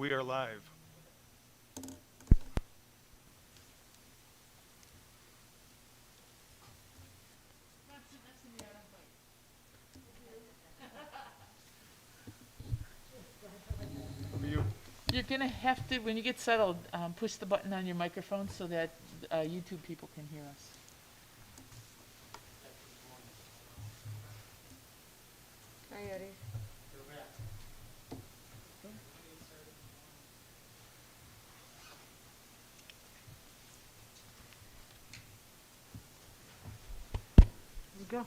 We are live. You, You're gonna have to, when you get settled, push the button on your microphone so that YouTube people can hear us. Hi, Eddie. You go.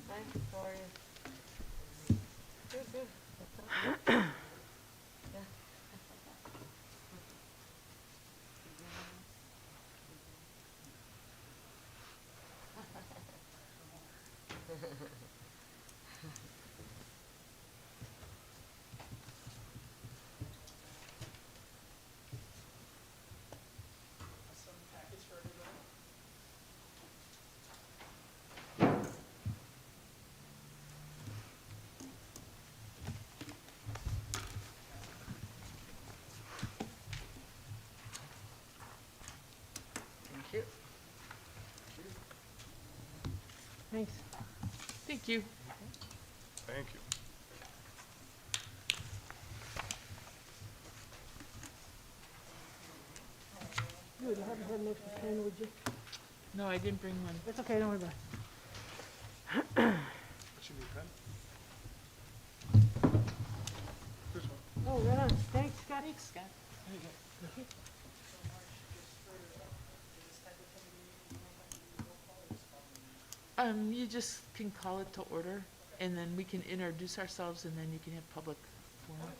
Hi, how are you? Good, good. What's up? Yeah. Thank you. Thanks. Thank you. thank you. You would have had an extra pen, would you? No, I didn't bring one. That's okay, don't worry about it. That should be a pen. This one. Oh, right on. Thanks, Scott. Thanks, Scott. There you go. You just can call it to order, and then we can introduce ourselves, and then you can have public forum.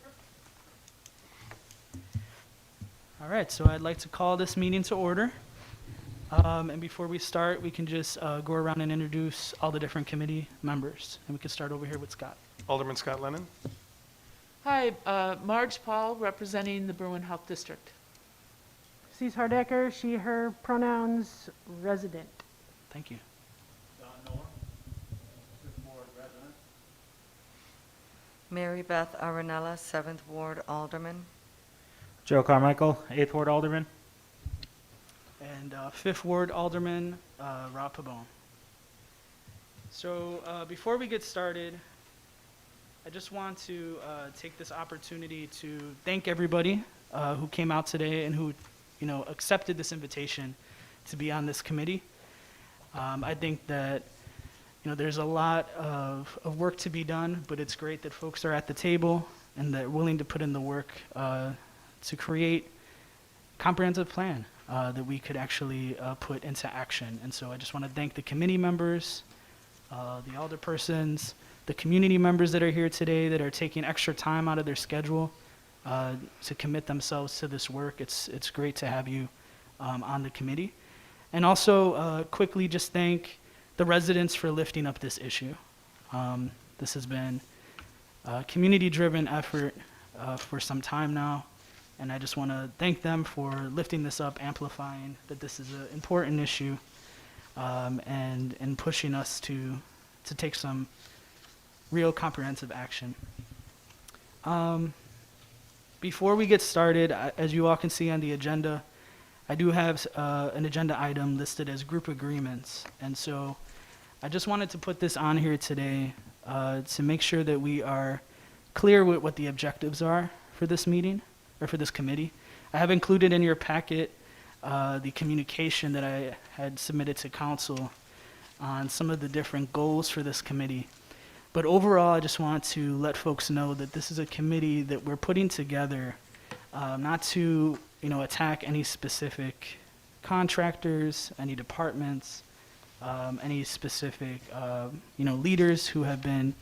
All right, so I'd like to call this meeting to order. And before we start, we can just go around and introduce all the different committee members. And we can start over here with Scott. Alderman Scott Lennon. Hi, Marge Paul, representing the Berwyn Health District. Cece Hardecker, she, her, pronouns, resident. Thank you. Mary Beth Arenella, 7th Ward Alderman. Joe Carmichael, 8th Ward Alderman. And 5th Ward Alderman, Rob Pabon. So before we get started, I just want to take this opportunity to thank everybody who came out today and who, accepted this invitation to be on this committee. I think that, there's a lot of work to be done, but it's great that folks are at the table and they're willing to put in the work to create a comprehensive plan that we could actually put into action. And so I just want to thank the committee members, the alderpersons, the community members that are here today that are taking extra time out of their schedule to commit themselves to this work. It's great to have you on the committee. And also quickly just thank the residents for lifting up this issue. This has been a community-driven effort for some time now, and I just want to thank them for lifting this up, amplifying that this is an important issue, and pushing us to take some real comprehensive action. Before we get started, as you all can see on the agenda, I do have an agenda item listed as group agreements, and so I just wanted to put this on here today to make sure that we are clear with what the objectives are for this meeting, or for this committee. I have included in your packet the communication that I had submitted to council on some of the different goals for this committee. But overall, I just want to let folks know that this is a committee that we're putting together not to attack any specific contractors, any departments, any specific leaders who have been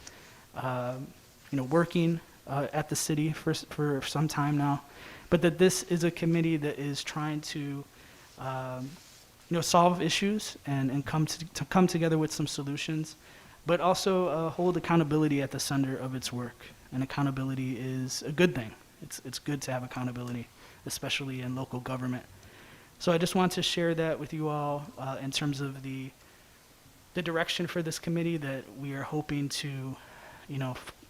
working at the city for some time now, but that this is a committee that is trying to solve issues and come together with some solutions, but also hold accountability at the center of its work. And accountability is a good thing. It's good to have accountability, especially in local government. So I just want to share that with you all in terms of the direction for this committee, that we are hoping to,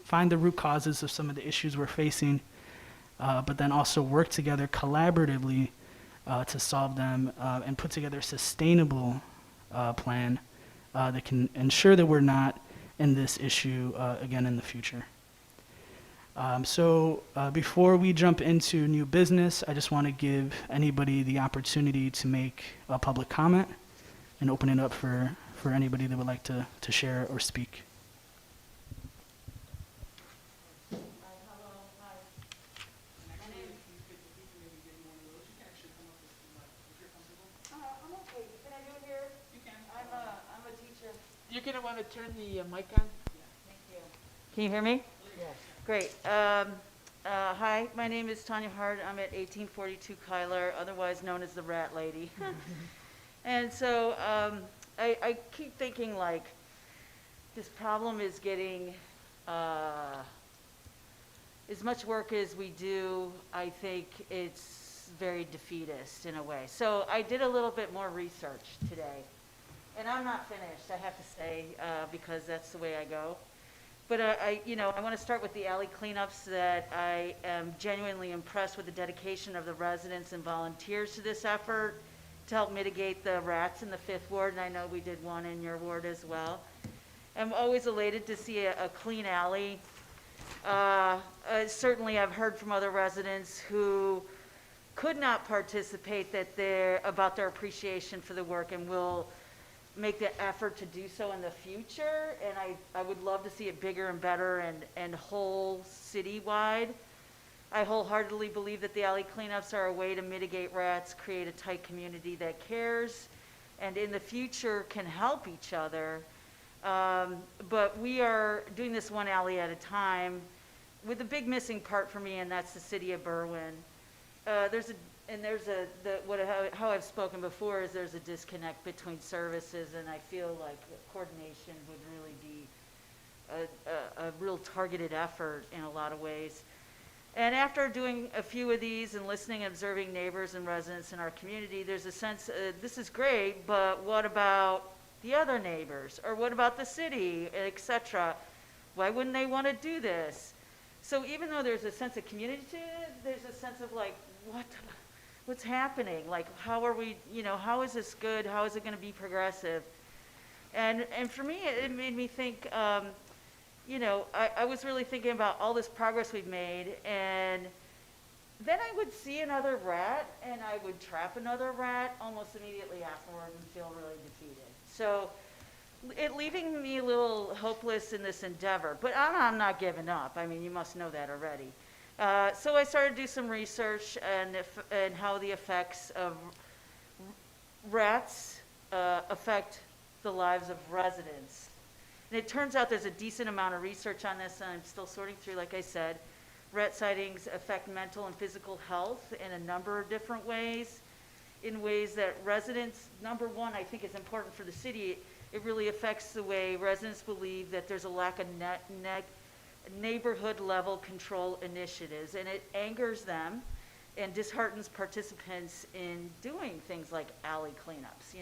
find the root causes of some of the issues we're facing, but then also work together collaboratively to solve them and put together a sustainable plan that can ensure that we're not in this issue again in the future. Before we jump into new business, I just want to give anybody the opportunity to make a public comment and open it up for anybody that would like to share or speak. You're gonna wanna turn the mic on? Can you hear me? Yes. Great. Hi, my name is Tanya Hart. I'm at 1842 Kyler, otherwise known as the Rat Lady. And so I keep thinking like this problem is getting as much work as we do. I think it's very defeatist in a way. So I did a little bit more research today. And I'm not finished, I have to say, because that's the way I go. But I want to start with the alley cleanups that I am genuinely impressed with the dedication of the residents and volunteers to this effort to help mitigate the rats in the 5th Ward, and I know we did one in your ward as well. I'm always elated to see a clean alley. Certainly I've heard from other residents who could not participate about their appreciation for the work and will make the effort to do so in the future, and I would love to see it bigger and better and whole citywide. I wholeheartedly believe that the alley cleanups are a way to mitigate rats, create a tight community that cares, and in the future can help each other. But we are doing this one alley at a time with a big missing part for me, and that's the city of Berwyn. How I've spoken before is there's a disconnect between services, and I feel like coordination would really be a real targeted effort in a lot of ways. And after doing a few of these and listening and observing neighbors and residents in our community, there's a sense, this is great, but what about the other neighbors? Or what about the city, et cetera? Why wouldn't they want to do this? So even though there's a sense of community to it, there's a sense of like, what's happening? Like, how are we, how is this good? How is it going to be progressive? And for me, it made me think, I was really thinking about all this progress we've made, and then I would see another rat, and I would trap another rat almost immediately afterward and feel really defeated. So it leaving me a little hopeless in this endeavor, but I'm not giving up. I mean, you must know that already. So I started to do some research and how the effects of rats affect the lives of residents. And it turns out there's a decent amount of research on this, and I'm still sorting through, like I said. Rat sightings affect mental and physical health in a number of different ways, in ways that residents, number one, I think is important for the city. It really affects the way residents believe that there's a lack of neighborhood level control initiatives, and it angers them and disheartens participants in doing things like alley cleanups,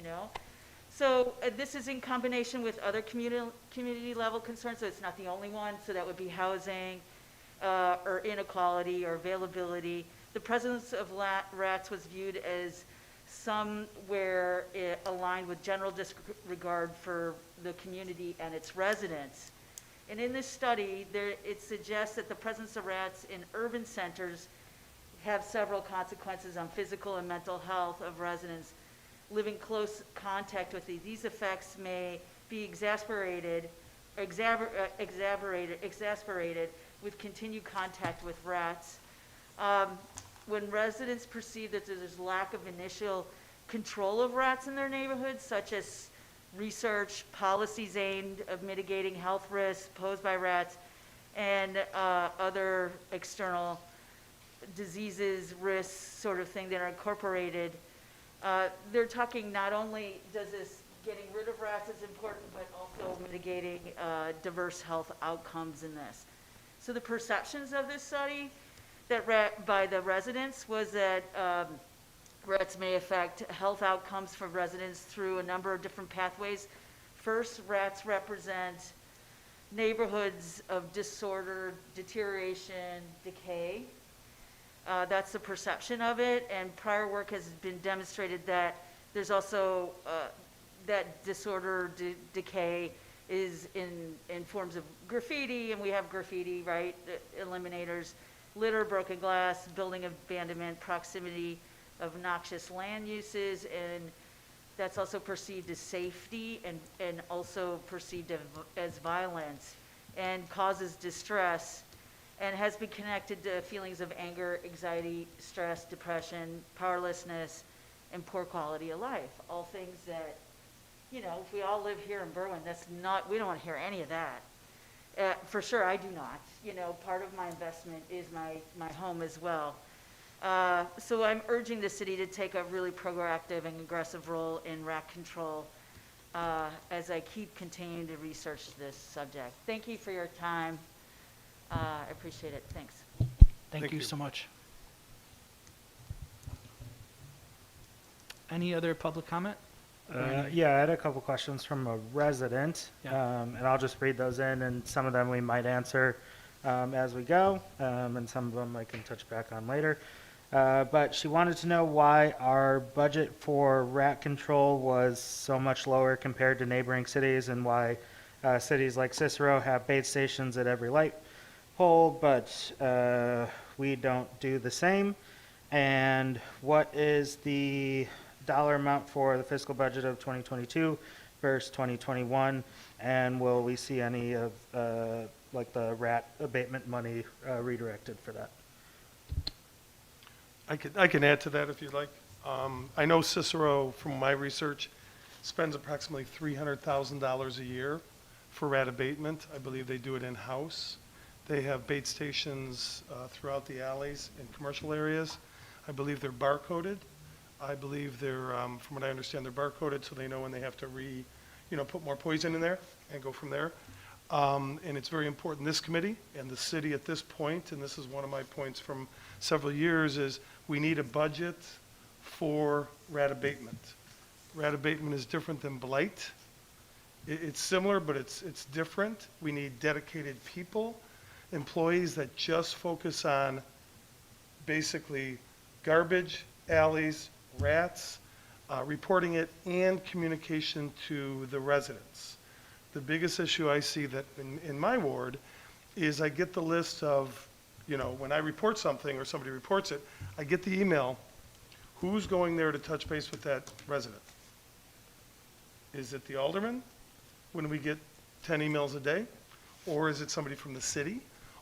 So this is in combination with other community level concerns, so it's not the only one. So that would be housing or inequality or availability. The presence of rats was viewed as somewhere aligned with general disregard for the community and its residents. And in this study, it suggests that the presence of rats in urban centers have several consequences on physical and mental health of residents living close contact with these. These effects may be exasperated with continued contact with rats. When residents perceive that there's lack of initial control of rats in their neighborhoods, such as research, policies aimed at mitigating health risks posed by rats, and other external diseases, risks, sort of thing that are incorporated. They're talking not only does this getting rid of rats is important, but also mitigating diverse health outcomes in this. So the perceptions of this study that by the residents was that rats may affect health outcomes for residents through a number of different pathways. First, rats represent neighborhoods of disorder, deterioration, decay. That's the perception of it, and prior work has been demonstrated that there's also, that disorder, decay is in forms of graffiti, and we have graffiti, right? Eliminators, litter, broken glass, building abandonment, proximity of noxious land uses, and that's also perceived as safety and also perceived as violence and causes distress and has been connected to feelings of anger, anxiety, stress, depression, powerlessness, and poor quality of life. All things that, you know, if we all live here in Berwyn, that's not, we don't want to hear any of that. For sure, I do not. You know, part of my investment is my home as well. So I'm urging the city to take a really proactive and aggressive role in rat control as I keep continuing to research this subject. Thank you for your time. I appreciate it. Thanks. Thank Thank you you. so much. Any other public comment? Yeah, I had a couple questions from a resident, Yeah. and I'll just read those in, and some of them we might answer as we go, and some of them I can touch back on later. But she wanted to know why our budget for rat control was so much lower compared to neighboring cities, and why cities like Cicero have bait stations at every light pole, but we don't do the same. And what is the dollar amount for the fiscal budget of 2022 versus 2021? And will we see any of like the rat abatement money redirected for that? I can add to that if you'd like. I know Cicero, from my research, spends approximately $300,000 a year for rat abatement. I believe they do it in-house. They have bait stations throughout the alleys in commercial areas. I believe they're barcoded. I believe they're, from what I understand, they're barcoded so they know when they have to put more poison in there and go from there. And it's very important, this committee and the city at this point, and this is one of my points from several years, is we need a budget for rat abatement. Rat abatement is different than blight. It's similar, but it's different. We need dedicated people, employees that just focus on basically garbage, alleys, rats, reporting it, and communication to the residents. The biggest issue I see that in my ward is I get the list of, when I report something or somebody reports it, I get the email, who's going there to touch base with that resident? Is it the alderman when we get 10 emails a day? Or is it somebody from the city?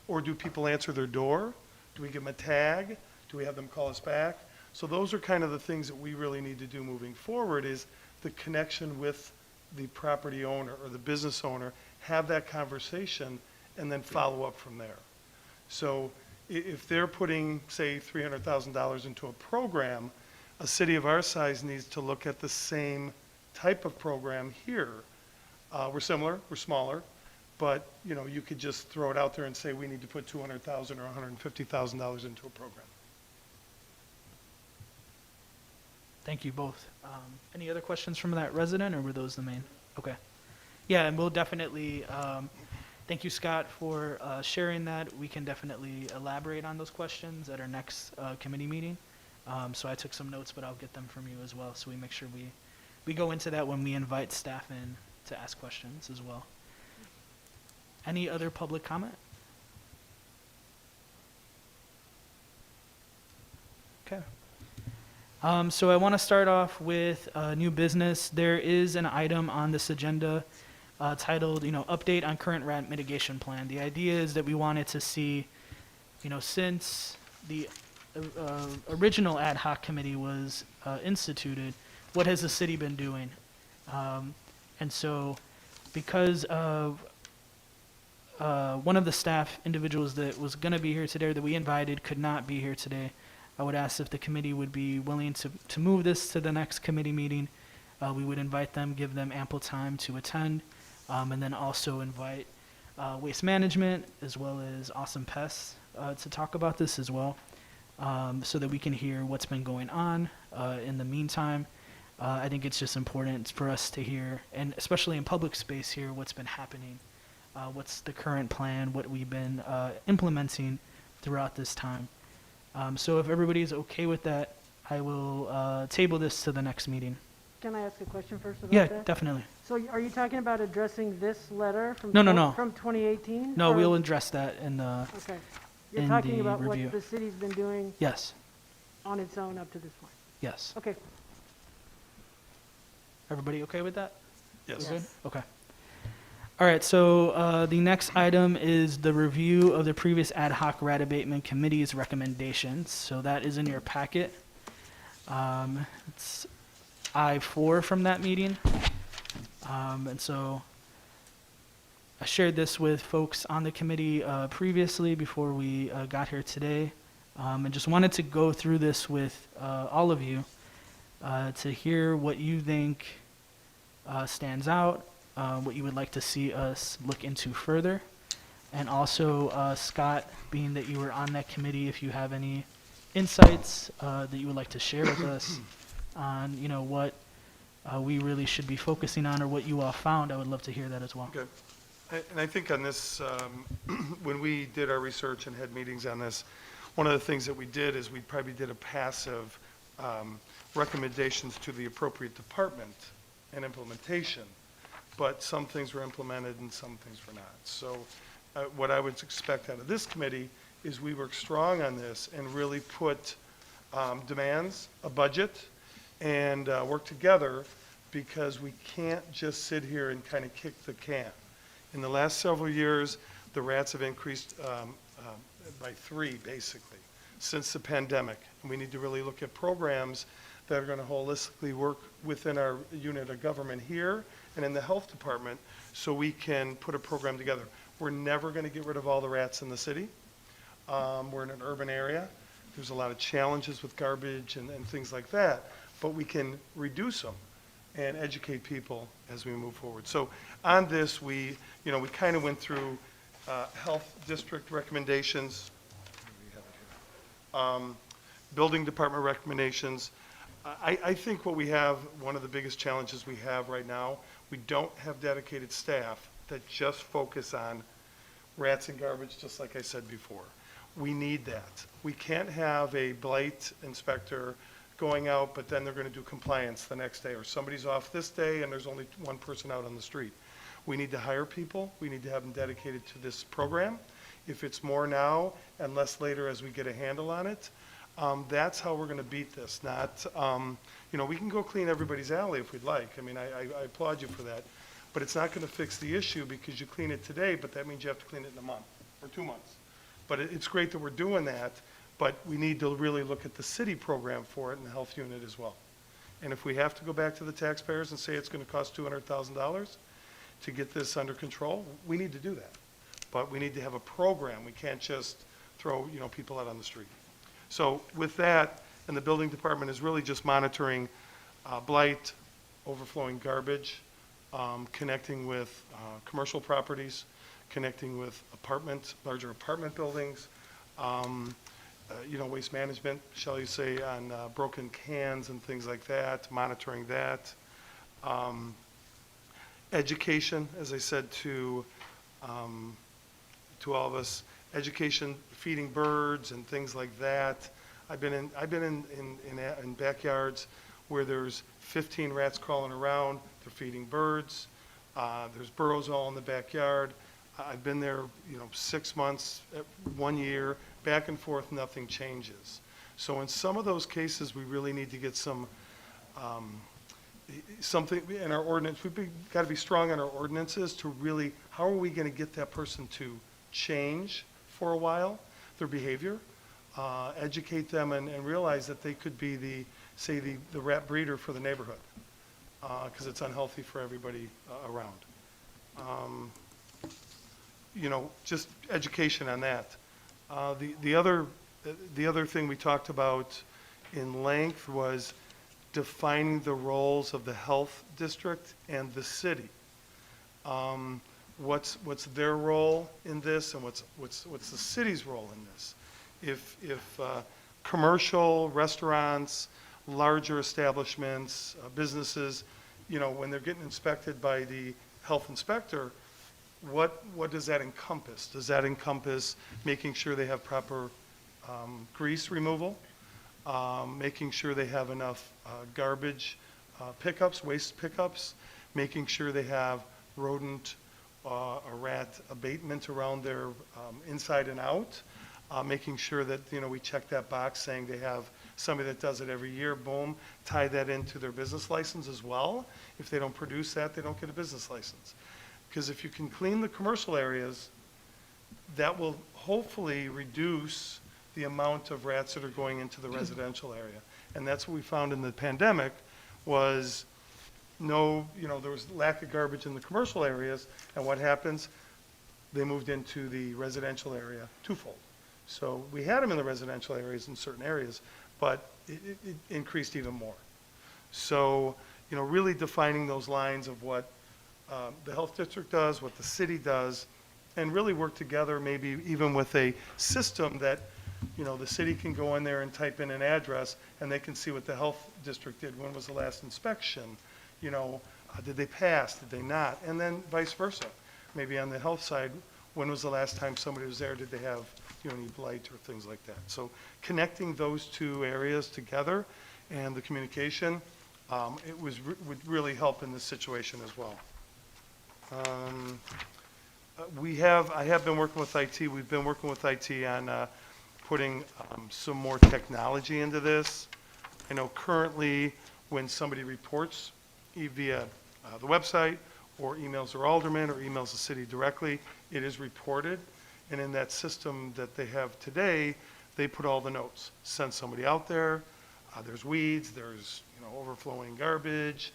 Or do people answer their door? Do we give them a tag? Do we have them call us back? So those are kind of the things that we really need to do moving forward, is the connection with the property owner or the business owner, have that conversation, and then follow up from there. So if they're putting, say, $300,000 into a program, a city of our size needs to look at the same type of program here. We're similar, we're smaller, but you could just throw it out there and say we need to put $200,000 or $150,000 into a program. Thank you both. Any other questions from that resident, or were those the main? Okay. Yeah, and we'll definitely, thank you, Scott, for sharing that. We can definitely elaborate on those questions at our next committee meeting. So I took some notes, but I'll get them from you as well, so we make sure we go into that when we invite staff in to ask questions as well. Any other public comment? Okay. So I want to start off with new business. There is an item on this agenda titled, update on current rat mitigation plan. The idea is that we wanted to see, since the original ad hoc committee was instituted, what has the city been doing? And so because of one of the staff individuals that was going to be here today, that we invited, could not be here today, I would ask if the committee would be willing to move this to the next committee meeting. We would invite them, give them ample time to attend, and then also invite Waste Management as well as Awesome Pests to talk about this as well, so that we can hear what's been going on in the meantime. I think it's just important for us to hear, and especially in public space, hear what's been happening, what's the current plan, what we've been implementing throughout this time. So if everybody's okay with that, I will table this to the next meeting. Can I ask a question first about Yeah, that? definitely. So are you talking about addressing this letter from? No. From 2018? No, or- we'll address that in the, Okay. You're in talking the about review. what the city's been doing Yes, on its own up to this point. yes. Okay. Everybody okay with that? Yes. We're good? Okay. All right, so the next item is the review of the previous ad hoc rat abatement committee's recommendations. So that is in your packet. It's I-4 from that meeting. And so I shared this with folks on the committee previously before we got here today. And just wanted to go through this with all of you to hear what you think stands out, what you would like to see us look into further. And also, Scott, being that you were on that committee, if you have any insights that you would like to share with us on, you know, what we really should be focusing on or what you all found, I would love to hear that as well. Okay. And I think on this, when we did our research and had meetings on this, one of the things that we did is we probably did a passive recommendations to the appropriate department and implementation, but some things were implemented and some things were not. So what I would expect out of this committee is we work strong on this and really put demands, a budget, and work together, because we can't just sit here and kind of kick the can. In the last several years, the rats have increased by 3, basically, since the pandemic. And we need to really look at programs that are going to holistically work within our unit of government here and in the health department, so we can put a program together. We're never going to get rid of all the rats in the city. We're in an urban area. There's a lot of challenges with garbage and things like that, but we can reduce them and educate people as we move forward. So on this, we kind of went through health district recommendations, building department recommendations. I think what we have, one of the biggest challenges we have right now, we don't have dedicated staff that just focus on rats and garbage, just like I said before. We need that. We can't have a blight inspector going out, but then they're going to do compliance the next day, or somebody's off this day and there's only one person out on the street. We need to hire people. We need to have them dedicated to this program. If it's more now and less later as we get a handle on it, that's how we're going to beat this. Not, we can go clean everybody's alley if we'd like. I mean, I applaud you for that. But it's not going to fix the issue because you clean it today, but that means you have to clean it in a month or 2 months. But it's great that we're doing that, but we need to really look at the city program for it and the health unit as well. And if we have to go back to the taxpayers and say it's going to cost $200,000 to get this under control, we need to do that. But we need to have a program. We can't just throw, people out on the street. So with that, and the building department is really just monitoring blight, overflowing garbage, connecting with commercial properties, connecting with larger apartment buildings, waste management, shall you say, on broken cans and things like that, monitoring that. Education, as I said to all of us, education, feeding birds and things like that. I've been in backyards where there's 15 rats crawling around. They're feeding birds. There's burrows all in the backyard. I've been there, 6 months, 1 year, back and forth, nothing changes. So in some of those cases, we really need to get something in our ordinance. We've got to be strong on our ordinances to really, how are we going to get that person to change for a while, their behavior, educate them and realize that they could be the rat breeder for the neighborhood, because it's unhealthy for everybody around. Just education on that. The other thing we talked about in length was defining the roles of the health district and the city. What's their role in this, and what's the city's role in this? If commercial restaurants, larger establishments, businesses, when they're getting inspected by the health inspector, what does that encompass? Does that encompass making sure they have proper grease removal, making sure they have enough garbage pickups, waste pickups, making sure they have rodent or rat abatement around their inside and out, making sure that, we check that box saying they have somebody that does it every year, boom, tie that into their business license as well. If they don't produce that, they don't get a business license. Because if you can clean the commercial areas, that will hopefully reduce the amount of rats that are going into the residential area. And that's what we found in the pandemic was there was lack of garbage in the commercial areas, and what happens? They moved into the residential area twofold. So we had them in the residential areas in certain areas, but it increased even more. So, really defining those lines of what the health district does, what the city does, and really work together, maybe even with a system that, the city can go in there and type in an address, and they can see what the health district did. When was the last inspection? Did they pass? Did they not? And then vice versa. Maybe on the health side, when was the last time somebody was there? Did they have, any blight or things like that? So connecting those two areas together and the communication, would really help in this situation as well. I have been working with IT. We've been working with IT on putting some more technology into this. I know currently when somebody reports via the website or emails their alderman or emails the city directly, it is reported. And in that system that they have today, they put all the notes. Send somebody out there. There's weeds. There's overflowing garbage.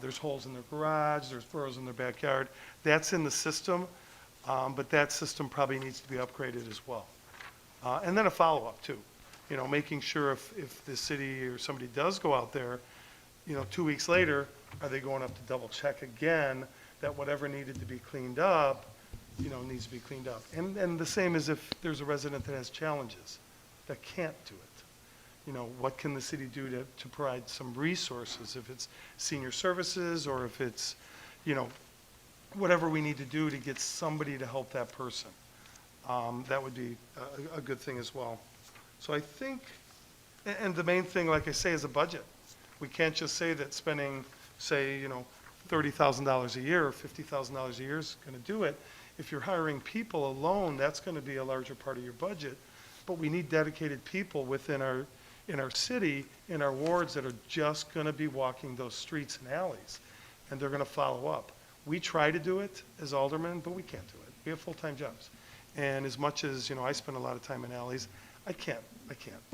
There's holes in their garage. There's burrows in their backyard. That's in the system, but that system probably needs to be upgraded as well. And then a follow-up too. Making sure if the city or somebody does go out there, 2 weeks later, are they going up to double check again that whatever needed to be cleaned up, needs to be cleaned up. And the same as if there's a resident that has challenges that can't do it. What can the city do to provide some resources, if it's senior services or if it's, whatever we need to do to get somebody to help that person. That would be a good thing as well. So I think, and the main thing, like I say, is a budget. We can't just say that spending, say, $30,000 a year or $50,000 a year is going to do it. If you're hiring people alone, that's going to be a larger part of your budget. But we need dedicated people in our city, in our wards, that are just going to be walking those streets and alleys, and they're going to follow up. We try to do it as aldermen, but we can't do it. We have full-time jobs. And as much as, I spend a lot of time in alleys, I can't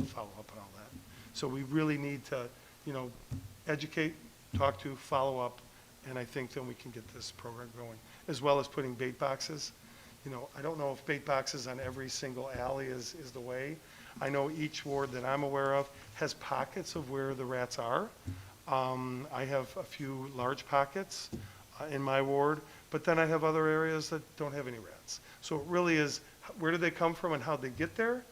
follow up on all that. So we really need to, educate, talk to, follow up, and I think then we can get this program going, as well as putting bait boxes. I don't know if bait boxes on every single alley is the way. I know each ward that I'm aware of has pockets of where the rats are. I have a few large pockets in my ward, but then I have other areas that don't have any rats. So it really is, where do they come from and how they get there?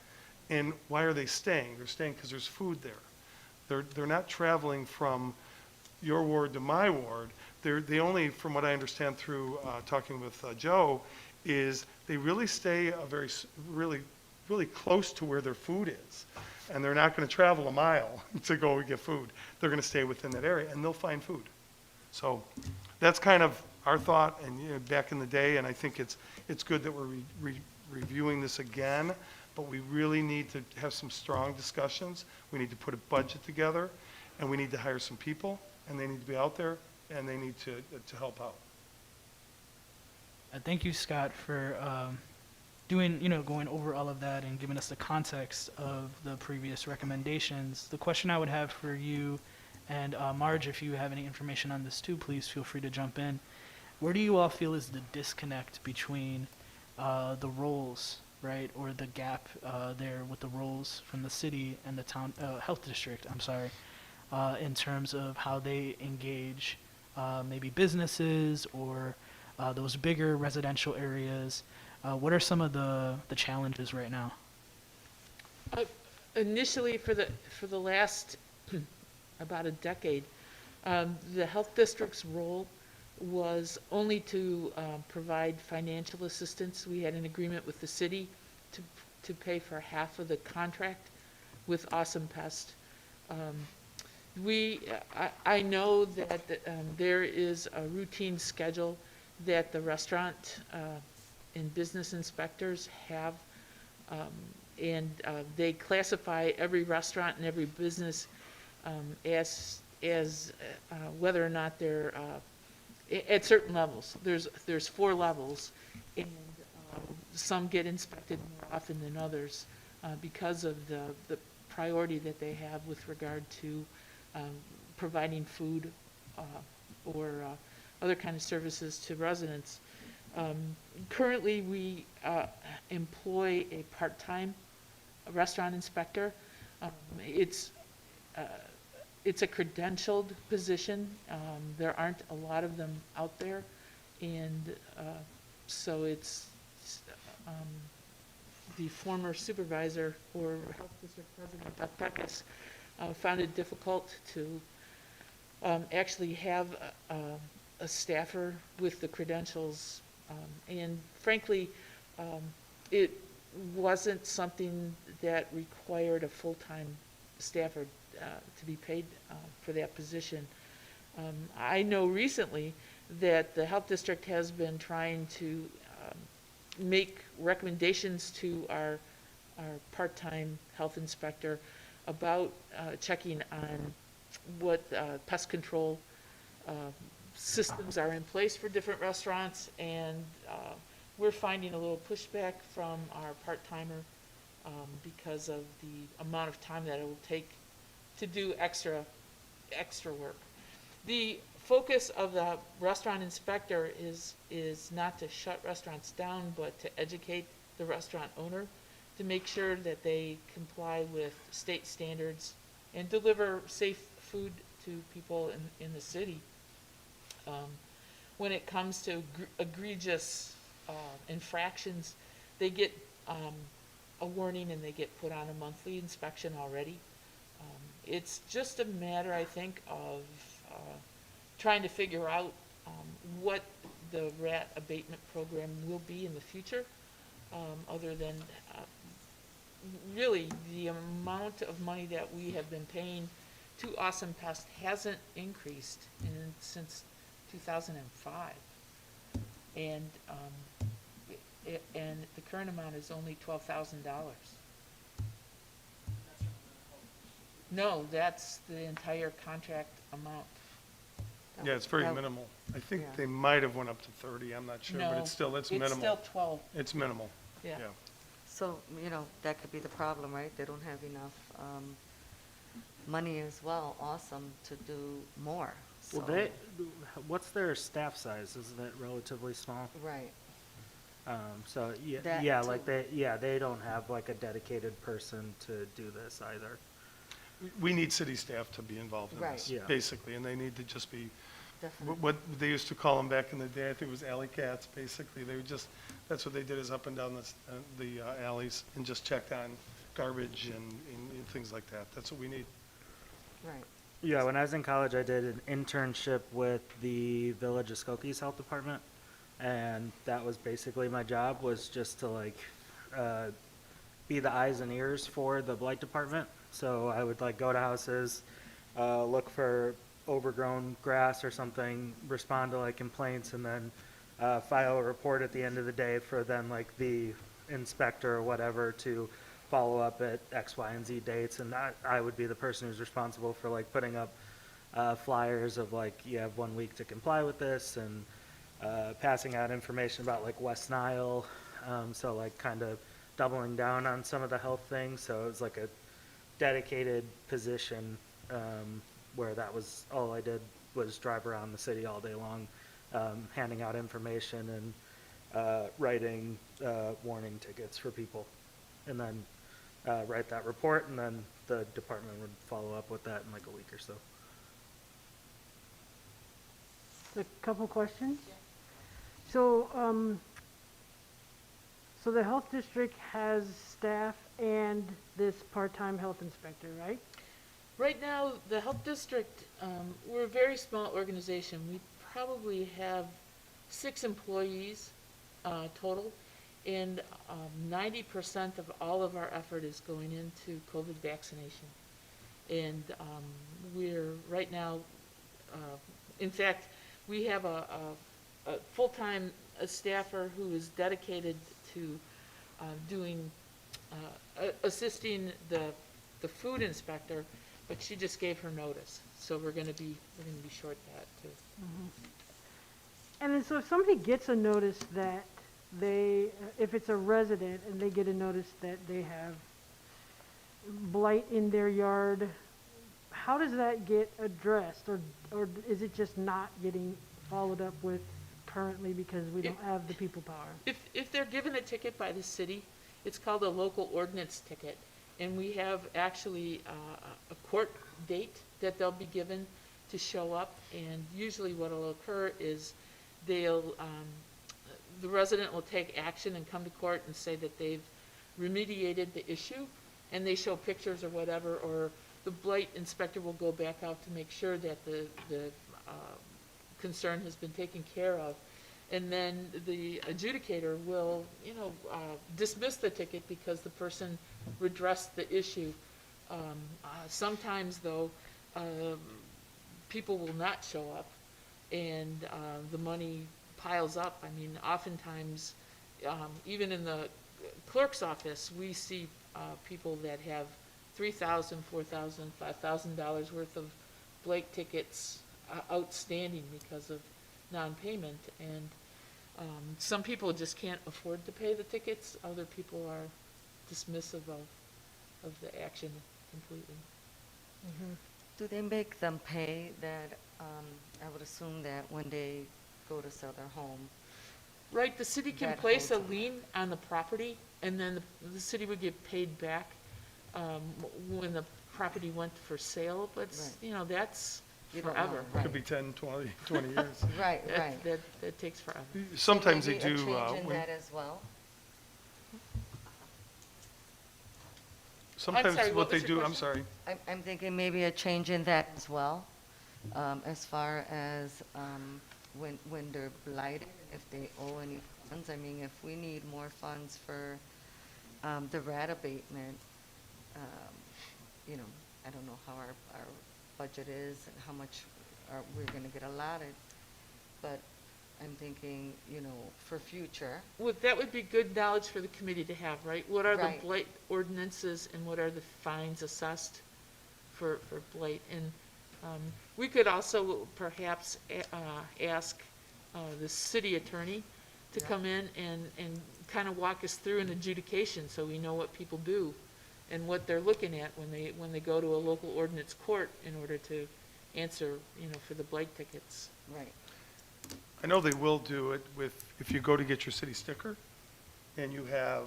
And why are they staying? They're staying because there's food there. They're not traveling from your ward to my ward. They only, from what I understand through talking with Joe, is they really stay really close to where their food is. And they're not going to travel a mile to go get food. They're going to stay within that area, and they'll find food. So that's kind of our thought, and back in the day, and I think it's good that we're reviewing this again, but we really need to have some strong discussions. We need to put a budget together, and we need to hire some people, and they need to be out there, and they need to help out. Thank you, Scott, for going over all of that and giving us the context of the previous recommendations. The question I would have for you, and Marge, if you have any information on this too, please feel free to jump in. Where do you all feel is the disconnect between the roles, right, or the gap there with the roles from the city and the town health district, in terms of how they engage maybe businesses or those bigger residential areas? What are some of the challenges right now? Initially, for the last about a decade, the health district's role was only to provide financial assistance. We had an agreement with the city to pay for half of the contract with Awesome Pest. I know that there is a routine schedule that the restaurant and business inspectors have, and they classify every restaurant and every business as whether or not they're at certain levels. There's 4 levels, and some get inspected more often than others because of the priority that they have with regard to providing food or other kind of services to residents. Currently, we employ a part-time restaurant inspector. It's a credentialed position. There aren't a lot of them out there, and so it's the former supervisor or health district president, Beth Peckus, found it difficult to actually have a staffer with the credentials, and frankly, it wasn't something that required a full-time staffer to be paid for that position. I know recently that the health district has been trying to make recommendations to our part-time health inspector about checking on what pest control systems are in place for different restaurants, and we're finding a little pushback from our part-timer because of the amount of time that it will take to do extra work. The focus of the restaurant inspector is not to shut restaurants down, but to educate the restaurant owner to make sure that they comply with state standards and deliver safe food to people in the city. When it comes to egregious infractions, they get a warning and they get put on a monthly inspection already. It's just a matter, I think, of trying to figure out what the rat abatement program will be in the future, other than really the amount of money that we have been paying to Awesome Pest hasn't increased since 2005. And the current amount is only $12,000. No, that's the entire contract amount. Yeah, it's very That- minimal. I think Yeah. they might have went up to 30, I'm not sure, but No, it's still It's minimal. still 12, It's minimal, yeah. yeah. So, that could be the problem, right? They don't have enough money as well, Awesome, to do more. Well, So- what's their staff size? Isn't it relatively small? Right. So That yeah, too. like they don't have like a dedicated person to do this either. We need city staff to be involved in Right. this, Yeah. basically, and they need to just be, Definitely. what they used to call them back in the day, I think it was alley cats, basically. They would just, that's what they did, is up and down the alleys and just checked on garbage and things like that. That's what we need. Right. Yeah, when I was in college, I did an internship with the Village of Skokies Health Department, and that was basically my job, was just to like be the eyes and ears for the blight department. So I would like go to houses, look for overgrown grass or something, respond to like complaints, and then file a report at the end of the day for then like the inspector or whatever to follow up at X, Y, and Z dates. And I would be the person who's responsible for like putting up flyers of like, you have 1 week to comply with this, and passing out information about like West Nile. So like kind of doubling down on some of the health things. So it was like a dedicated position where that was all I did, was drive around the city all day long, handing out information and writing warning tickets for people, and then write that report, and then the department would follow up with that in like a week or so. A couple questions? So, so the health district has staff and this part-time health inspector, right? Right now, the health district, we're a very small organization. We probably have 6 employees total, And 90% of all of our effort is going into COVID vaccination. And we're, right now, in fact, we have a full-time staffer who is dedicated to doing, assisting the food inspector, but she just gave her notice. So we're gonna be short that too. And then, so if somebody gets a notice that they, if it's a resident and they get a notice that they have blight in their yard, how does that get addressed? Or is it just not getting followed up with currently because we don't have the people power? If they're given a ticket by the city, it's called a local ordinance ticket. And we have actually a court date that they'll be given to show up. And usually what'll occur is they'll, the resident will take action and come to court and say that they've remediated the issue, and they show pictures or whatever, or the blight inspector will go back out to make sure that the concern has been taken care of. And then the adjudicator will, dismiss the ticket because the person redressed the issue. Sometimes, though, people will not show up, and the money piles up. I mean, oftentimes, even in the clerk's office, we see people that have $3,000, $4,000, $5,000 worth of blight tickets outstanding because of non-payment. And some people just can't afford to pay the tickets. Other people are dismissive of the action completely. Do they make them pay that, I would assume that when they go to sell their home? Right, the city can That place a holds- lien on the property, and then the city would get paid back when the property went for sale, but, Right. That's You don't know, forever. right. Could be 10, 20 years. Right, right. That takes forever. Sometimes So they maybe do, a change in when- that as well? sometimes sorry, what what they was your do, I'm question? sorry. I'm thinking maybe a change in that as well, as far as when they're blighted, if they owe any funds. I mean, if we need more funds for the rat abatement, I don't know how our budget is and how much we're going to get allotted, but I'm thinking, for future. Well, that would be good knowledge for the committee to have, right? What are the Right. blight ordinances and what are the fines assessed for blight? And we could also perhaps ask the city attorney to come in and kind of walk us through an adjudication so we know what people do and what they're looking at when they go to a local ordinance court in order to answer, for the blight tickets. Right. I know they will do it if you go to get your city sticker and you have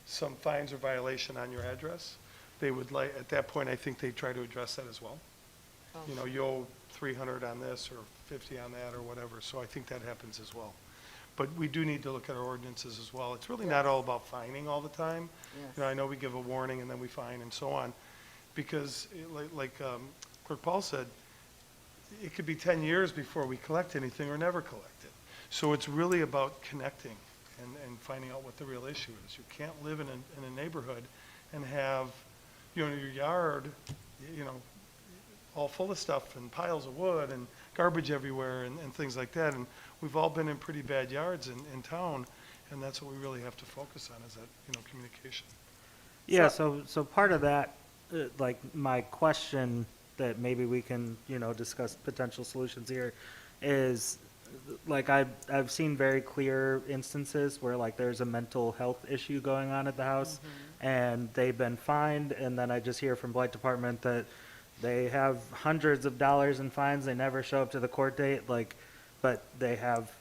some fines or violation on your address, they would at that point, I think they try to address that as well. Oh. You owe 300 on this or 50 on that or whatever, so I think that happens as well. But we do need to look at our ordinances as well. It's really not all about fining all the time. Yes. I know we give a warning and then we fine and so on, because like Clerk Paul said, it could be 10 years before we collect anything or never collect it. So it's really about connecting and finding out what the real issue is. You can't live in a neighborhood and have, your yard, all full of stuff and piles of wood and garbage everywhere and things like that. And we've all been in pretty bad yards in town, and that's what we really have to focus on is that, communication. Yeah, so part of that, like my question that maybe we can, discuss potential solutions here is, like I've seen very clear instances where like there's a mental health issue going on at the house and they've been fined, and then I just hear from Blight Department that they have hundreds of dollars in fines, they never show up to the court date, but they have,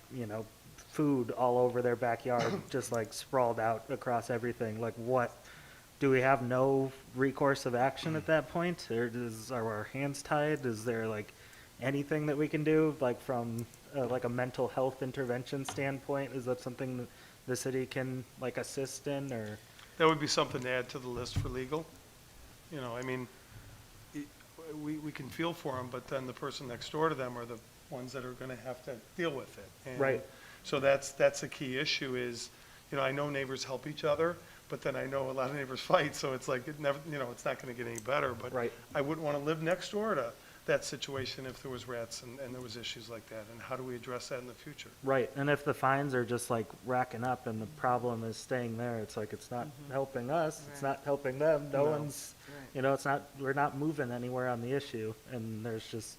food all over their backyard, just like sprawled out across everything. Like do we have no recourse of action at that point? Or are our hands tied? Is there like anything that we can do, like from like a mental health intervention standpoint? Is that something that the city can like assist in, or? That would be something to add to the list for legal. We can feel for them, but then the person next door to them are the ones that are going to have to deal with it. And Right. So that's a key issue is, I know neighbors help each other, but then I know a lot of neighbors fight, so it's like, it never, it's not gonna get any better, but Right. I wouldn't wanna live next door to that situation if there was rats and there was issues like that, and how do we address that in the future? Right, and if the fines are just like racking up and the problem is staying there, it's like, it's not helping us, it's Right. not helping them, no No. one's, Right. it's not, we're not moving anywhere on the issue, and there's just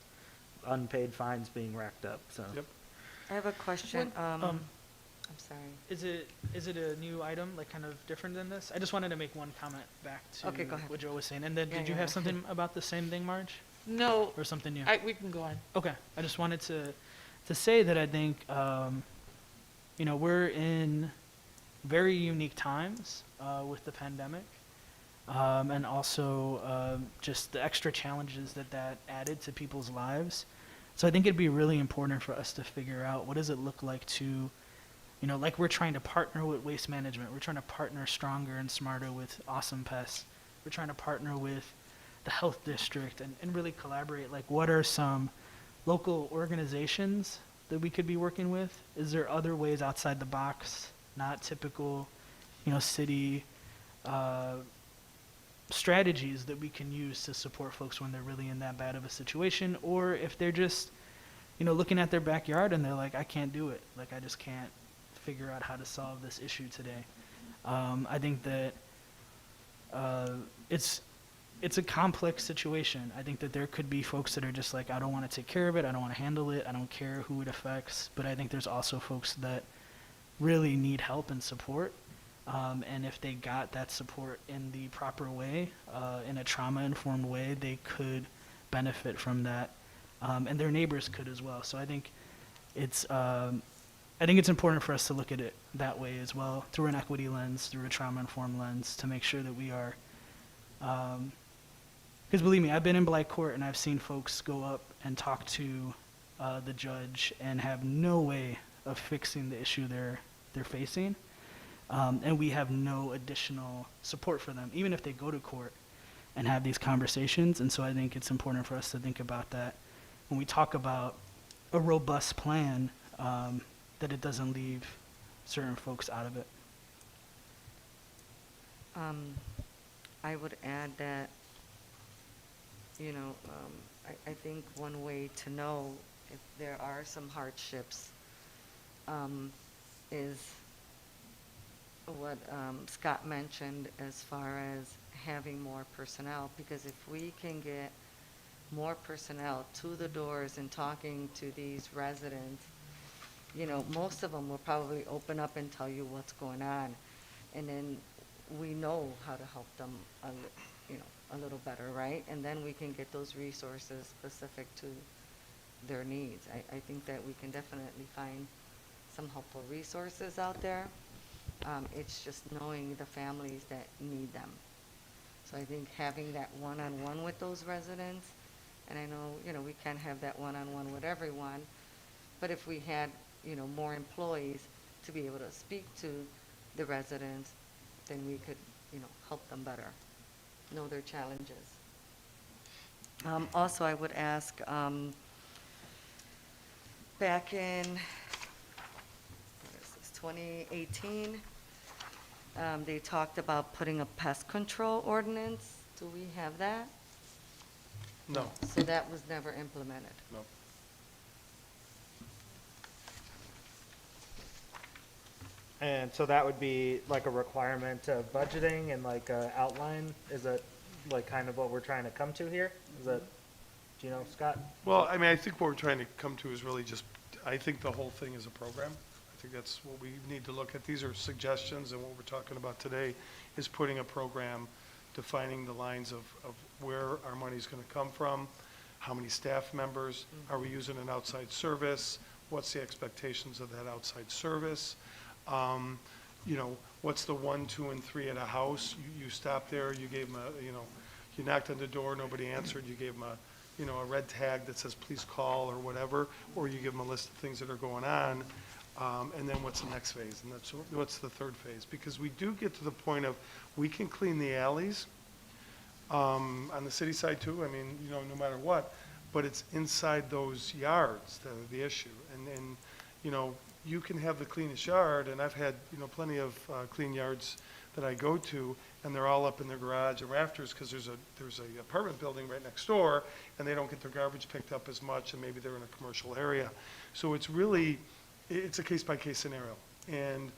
unpaid fines being racked up, so. Yep. I have a question. I'm sorry. Is it a new item, like kind of different than this? I just wanted to make one comment back to Okay, go ahead. what Joe was saying. And then, Yeah, did you yeah, have yeah. something about the same thing, Marge? No, Or something new? we can go on. Okay, I just wanted to say that I think, we're in very unique times with the pandemic, and also just the extra challenges that added to people's lives. So I think it'd be really important for us to figure out what does it look like to, like we're trying to partner with Waste Management, we're trying to partner stronger and smarter with Awesome Pests, we're trying to partner with the health district and really collaborate. Like, what are some local organizations that we could be working with? Is there other ways outside the box, not typical, city strategies that we can use to support folks when they're really in that bad of a situation? Or if they're just, looking at their backyard and they're like, I can't do it. Like, I just can't figure out how to solve this issue today. I think that it's a complex situation. I think that there could be folks that are just like, I don't want to take care of it, I don't want to handle it, I don't care who it affects. But I think there's also folks that really need help and support. And if they got that support in the proper way, in a trauma-informed way, they could benefit from that, and their neighbors could as well. So I think it's important for us to look at it that way as well, through an equity lens, through a trauma-informed lens, to make sure that we are. Because believe me, I've been in Blight Court and I've seen folks go up and talk to the judge and have no way of fixing the issue they're facing. And we have no additional support for them, even if they go to court and have these conversations. And so I think it's important for us to think about that when we talk about a robust plan, that it doesn't leave certain folks out of it. I would add that, I think one way to know if there are some hardships is what Scott mentioned as far as having more personnel, because if we can get more personnel to the doors and talking to these residents, most of them will probably open up and tell you what's going on, and then we know how to help them a little better, right? And then we can get those resources specific to their needs. I think that we can definitely find some helpful resources out there. It's just knowing the families that need them. So I think having that one-on-one with those residents, and I know, we can't have that one-on-one with everyone, but if we had, more employees to be able to speak to the residents, then we could, help them better, know their challenges. Also, I would ask, back in, what is this, 2018, they talked about putting a pest control ordinance. Do we have that? No, So that was never implemented. no. And so that would be like a requirement of budgeting and like a outline, is that like kind of what we're trying to come to here? Is that, do you know, Scott? Well, I mean, I think what we're trying to come to is really just, I think the whole thing is a program. I think that's what we need to look at. These are suggestions, and what we're talking about today is putting a program, defining the lines of where our money's gonna come from, how many staff members, are we using an outside service, what's the expectations of that outside service? What's the 1, 2, and 3 at a house? You stopped there, you gave them you knocked on the door, nobody answered, you gave them a red tag that says, please call, or whatever, or you give them a list of things that are going on, and then what's the next phase, and what's the third phase? Because we do get to the point of, we can clean the alleys, on the city side too, I mean, no matter what, but it's inside those yards that are the issue, and you can have the cleanest yard, and I've had, plenty of clean yards that I go to, and they're all up in their garage and rafters, because there's a apartment building right next door, and they don't get their garbage picked up as much, and maybe they're in a commercial area. So it's a case-by-case scenario. And,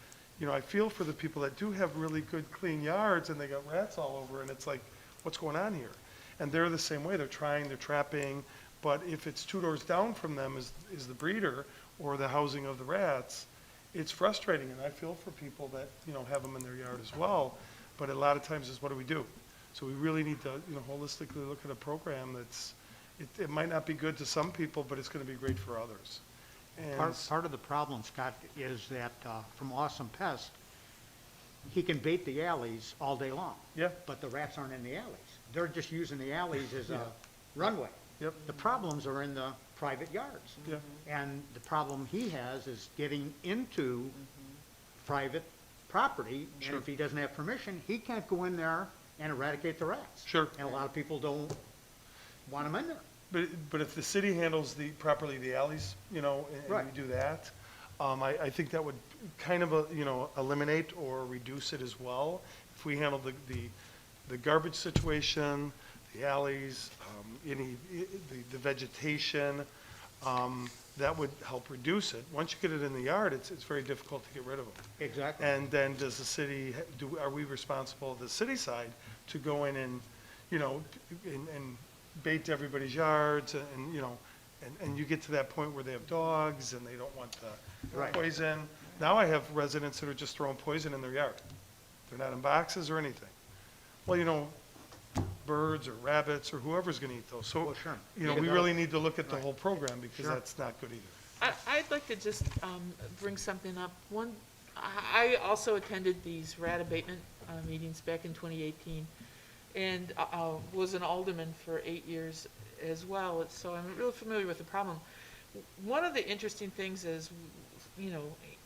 I feel for the people that do have really good clean yards, and they got rats all over, and it's like, what's going on here? And they're the same way, they're trapping, but if it's 2 doors down from them is the breeder or the housing of the rats, it's frustrating, and I feel for people that, have them in their yard as well, but a lot of times is what do we do? So we really need to, holistically look at a program it might not be good to some people, but it's gonna be great for others. And Part of the problem, Scott, is that from Awesome Pest, he can bait the alleys all day long. Yeah. But the rats aren't in the alleys. They're just using the alleys as Yeah. a runway. Yep. The problems are in the private yards. Yeah. And the problem he has is getting into private property. And Sure. if he doesn't have permission, he can't go in there and eradicate the rats. Sure. And a lot of people don't want him in there. But if the city handles properly the alleys, and Right. we do that, I think that would kind of, eliminate or reduce it as well. If we handle the garbage situation, the alleys, the vegetation, that would help reduce it. Once you get it in the yard, it's very difficult to get rid of them. Exactly. And then does the city, are we responsible, the city side, to go in and, and bait everybody's yards and you get to that point where they have dogs and they don't want the Right. poison. Now I have residents that are just throwing poison in their yard. They're not in boxes or anything. Well, birds or rabbits or whoever's gonna eat those. So, Well, sure. we really need to look at the Right. whole program because Sure. that's not good either. I'd like to just bring something up. I also attended these rat abatement meetings back in 2018, and was an alderman for 8 years as well, so I'm real familiar with the problem. One of the interesting things is,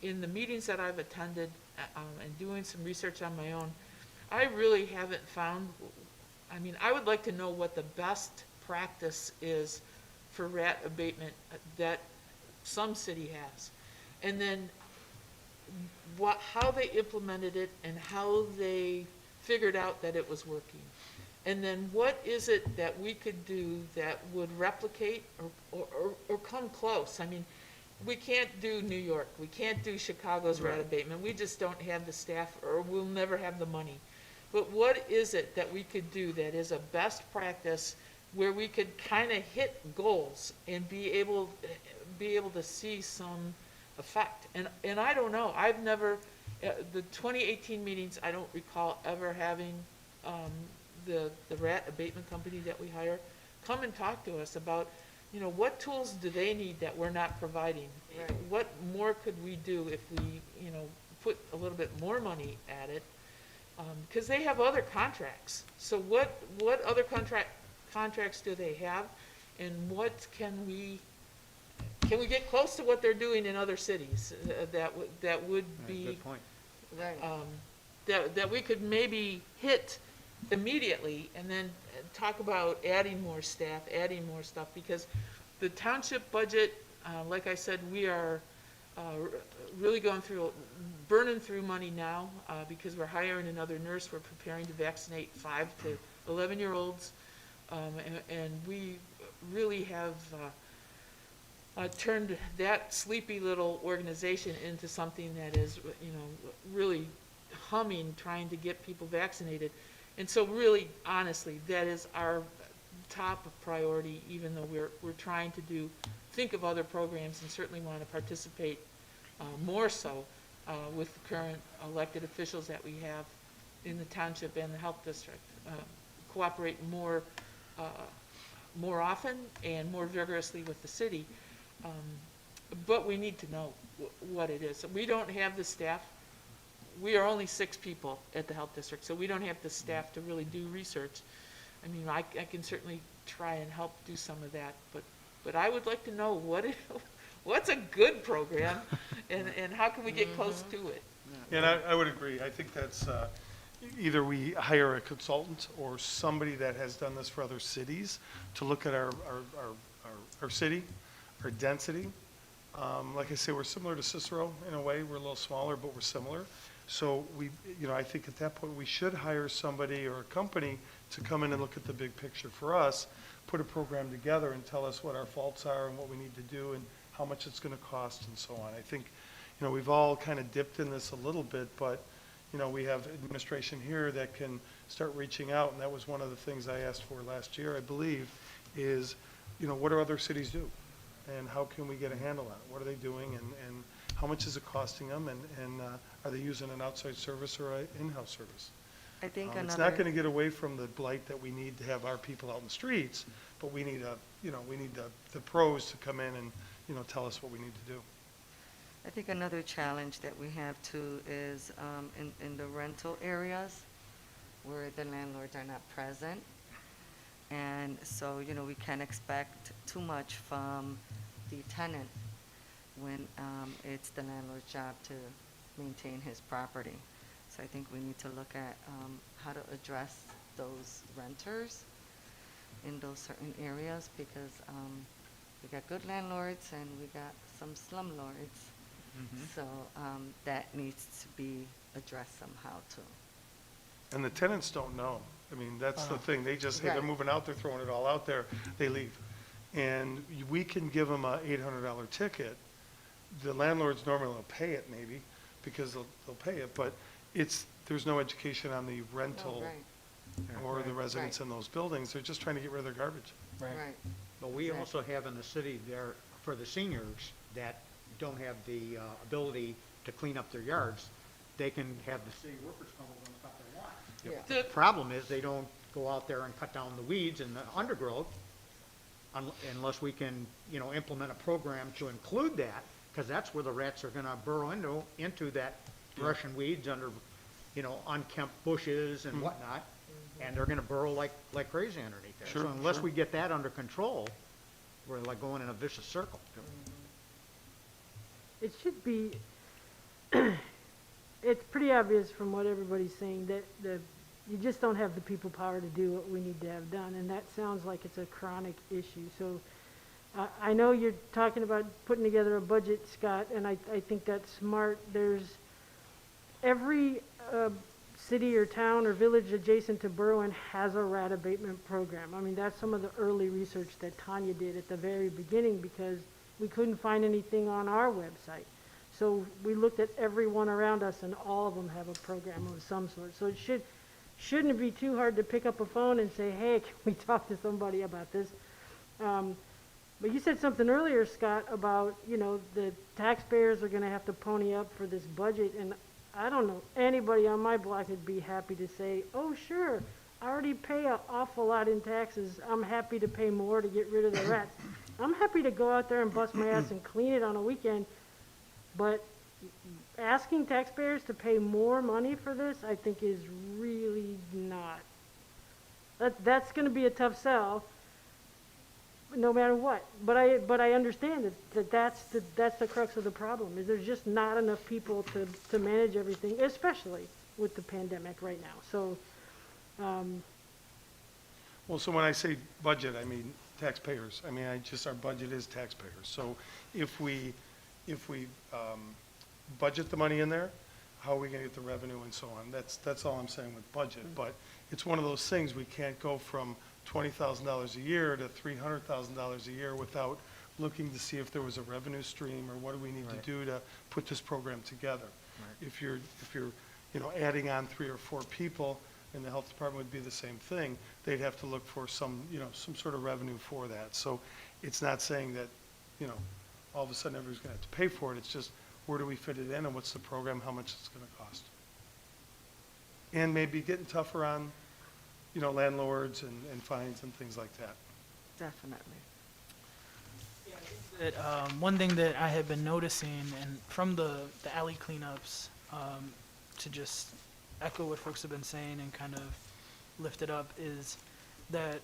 in the meetings that I've attended and doing some research on my own, I really haven't found, I would like to know what the best practice is for rat abatement that some city has. And then how they implemented it and how they figured out that it was working. And then what is it that we could do that would replicate or come close? We can't do New York, we can't do Chicago's rat abatement, we just don't have the staff, or we'll never have the money. But what is it that we could do that is a best practice where we could kind of hit goals and be able to see some effect? And I don't know, I've never, the 2018 meetings, I don't recall ever having the rat abatement company that we hire come and talk to us about, what tools do they need that we're not providing? Right. What more could we do if we, put a little bit more money at it? Because they have other contracts. So what other contracts do they have? And what can we get close to what they're doing in other cities? That would Right, be, good point. Right. that we could maybe hit immediately, and then talk about adding more staff, adding more stuff, because the township budget, like I said, we are really burning through money now, because we're hiring another nurse, we're preparing to vaccinate 5 to 11-year-olds, and we really have turned that sleepy little organization into something that is, really humming, trying to get people vaccinated. And so really, honestly, that is our top priority, even though we're trying to think of other programs and certainly want to participate more so with the current elected officials that we have in the township and the health district. Cooperate more often and more vigorously with the city. But we need to know what it is. We don't have the staff. We are only 6 people at the health district, so we don't have the staff to really do research. I can certainly try and help do some of that, but I would like to know what's a good program, and how can we get close to it? And I would agree. I think that's, either we hire a consultant or somebody that has done this for other cities to look at our city, our density, Like I say, we're similar to Cicero in a way. We're a little smaller, but we're similar. So we, I think at that point, we should hire somebody or a company to come in and look at the big picture for us, put a program together and tell us what our faults are and what we need to do and how much it's gonna cost and so on. I think, we've all kind of dipped in this a little bit, but, we have administration here that can start reaching out, and that was one of the things I asked for last year, I believe, is, what do other cities do? And how can we get a handle on it? What are they doing, and how much is it costing them, and are they using an outside service or an in-house service? I think It's not gonna get away from the blight that we need to have our people out in the streets, but we need we need the pros to come in and, tell us what we need to do. I think another challenge that we have too is in the rental areas where the landlords are not present. And so, we can't expect too much from the tenant when it's the landlord's job to maintain his property. So I think we need to look at how to address those renters in those certain areas, because we got good landlords and we got some slumlords. So that needs to be addressed somehow too. And the tenants don't know. I mean, that's the thing. They just, hey, they're Right. moving out, they're throwing it all out there, they leave. And we can give them a $800 ticket. The landlords normally will pay it maybe, because they'll pay it, but there's no education on the rental Oh, right, or the residents Right. in those buildings. They're just trying to get rid of their garbage. right. But we Exactly. also have in the city there, for the seniors that don't have the ability to clean up their yards, they can have the city workers come over and cut their lawn. Yeah. The problem is they don't go out there and cut down the weeds and the undergrowth unless we can, implement a program to include that, because that's where the rats are gonna burrow into that brush and weeds under, unkempt bushes and whatnot, and they're gonna burrow like crazy underneath there. Sure, So unless sure. we get that under control, we're like going in a vicious circle. It should be, it's pretty obvious from what everybody's saying that you just don't have the people power to do what we need to have done, and that sounds like it's a chronic issue. So I know you're talking about putting together a budget, Scott, and I think that's smart. There's every city or town or village adjacent to Berwyn has a rat abatement program. I mean, that's some of the early research that Tanya did at the very beginning, because we couldn't find anything on our website. So we looked at everyone around us, and all of them have a program of some sort. So it shouldn't be too hard to pick up a phone and say, hey, can we talk to somebody about this? But you said something earlier, Scott, about, the taxpayers are gonna have to pony up for this budget, and I don't know anybody on my block would be happy to say, oh, sure, I already pay an awful lot in taxes, I'm happy to pay more to get rid of the rats. I'm happy to go out there and bust my ass and clean it on a weekend, but asking taxpayers to pay more money for this, I think is really not. That's gonna be a tough sell, no matter what. But I understand that's the crux of the problem, is there's just not enough people to manage everything, especially with the pandemic right now. So, Well, so when I say budget, I mean taxpayers. I mean, our budget is taxpayers. So if we budget the money in there, how are we gonna get the revenue and so on? That's all I'm saying with budget. But it's one of those things, we can't go from $20,000 a year to $300,000 a year without looking to see if there was a revenue stream, or what do we need to do to put this program together. If you're adding on 3 or 4 people, and the health department would be the same thing, they'd have to look for some sort of revenue for that. So it's not saying that, all of a sudden everybody's gonna have to pay for it. It's just, where do we fit it in, and what's the program, how much it's gonna cost? And maybe getting tougher on, landlords and fines and things like that. Definitely. That, one thing that I have been noticing, and from the alley cleanups, to just echo what folks have been saying and kind of lift it up, is that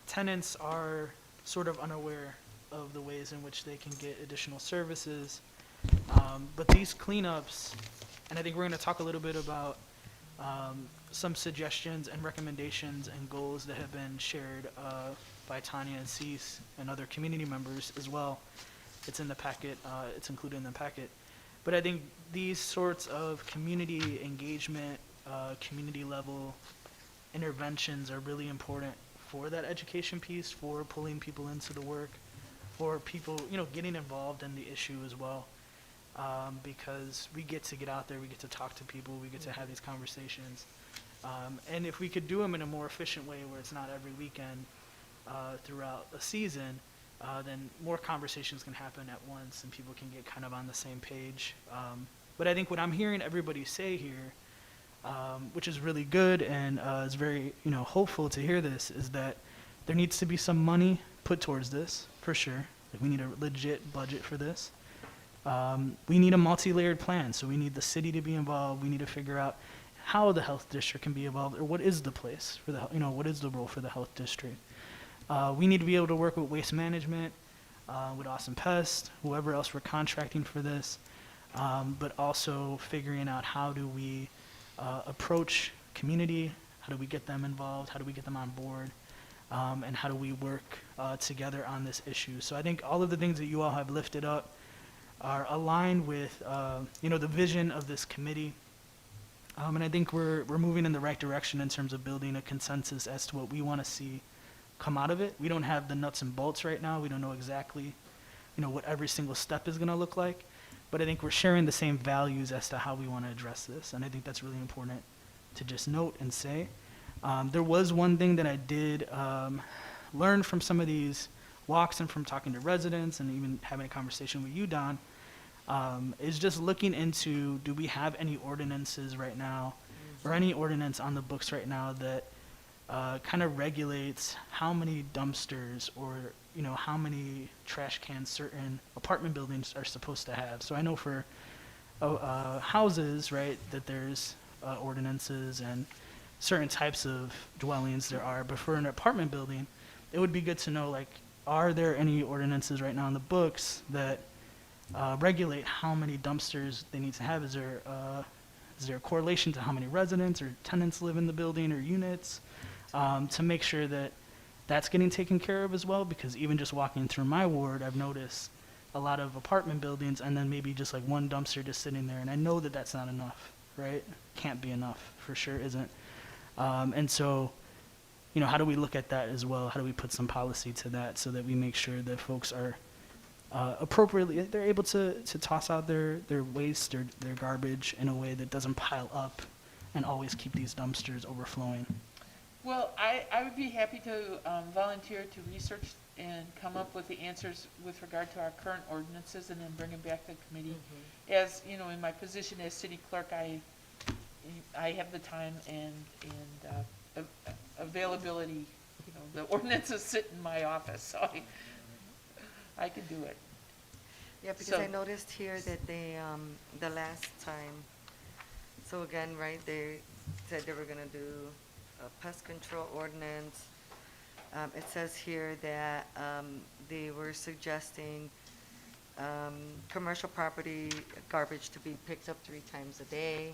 tenants are sort of unaware of the ways in which they can get additional services. But these cleanups, and I think we're going to talk a little bit about some suggestions and recommendations and goals that have been shared by Tanya and Cease and other community members as well. it's in the packet, it's included in the packet. But I think these sorts of community engagement, community level interventions are really important for that education piece, for pulling people into the work, for people, getting involved in the issue as well. Because we get to get out there, we get to talk to people, we get to have these conversations. And if we could do them in a more efficient way where it's not every weekend throughout a season, then more conversations can happen at once and people can get kind of on the same page. But I think what I'm hearing everybody say here, which is really good and is very, hopeful to hear this, is that there needs to be some money put towards this, for sure. Like, we need a legit budget for this. We need a multi-layered plan, so we need the city to be involved. We need to figure out how the health district can be involved, or what is the place for the, what is the role for the health district. We need to be able to work with waste management, with Awesome Pest, whoever else we're contracting for this, but also figuring out how do we approach community, how do we get them involved, how do we get them on board, and how do we work together on this issue. So I think all of the things that you all have lifted up are aligned with, the vision of this committee. And I think we're moving in the right direction in terms of building a consensus as to what we want to see come out of it. We don't have the nuts and bolts right now. We don't know exactly, what every single step is going to look like. But I think we're sharing the same values as to how we want to address this. And I think that's really important to just note and say. There was one thing that I did learn from some of these walks and from talking to residents and even having a conversation with you, Don, is just looking into, do we have any ordinances right now or any ordinance on the books right now that kind of regulates how many dumpsters or, how many trash cans certain apartment buildings are supposed to have. So I know for houses, right, that there's ordinances and certain types of dwellings there are, but for an apartment building, it would be good to know, like, are there any ordinances right now on the books that regulate how many dumpsters they need to have? Is there a correlation to how many residents or tenants live in the building or units, to make sure that that's getting taken care of as well? Because even just walking through my ward, I've noticed a lot of apartment buildings and then maybe just like one dumpster just sitting there, and I know that that's not enough, right? Can't be enough, for sure isn't. And so, how do we look at that as well? How do we put some policy to that so that we make sure that folks are appropriately, they're able to toss out their waste or their garbage in a way that doesn't pile up and always keep these dumpsters overflowing? Well, I would be happy to volunteer to research and come up with the answers with regard to our current ordinances and then bring them back to the committee. As, in my position as city clerk, I have the time and availability, the ordinances sit in my office, so I can do it. Yeah, because So- I noticed here that they, the last time, so again, right, they said they were gonna do a pest control ordinance. It says here that, they were suggesting, commercial property garbage to be picked up 3 times a day.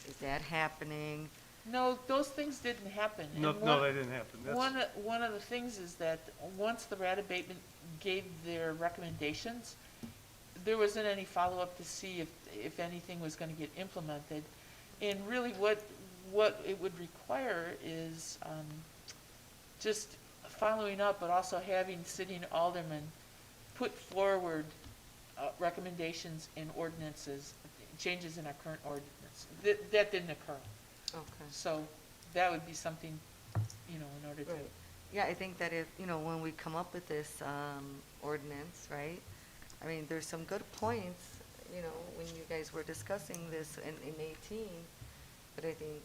Is that happening? No, those things didn't happen. No, And no, that didn't happen. That's- One of the things is that once the rat abatement gave their recommendations, there wasn't any follow-up to see if anything was going to get implemented. And really what it would require is just following up, but also having sitting aldermen put forward recommendations and ordinances, changes in our current ordinance. That didn't occur. Okay. So that would be something, in order to. Right. Yeah, I think that if, when we come up with this ordinance, right? I mean, there's some good points, when you guys were discussing this in 18, but I think,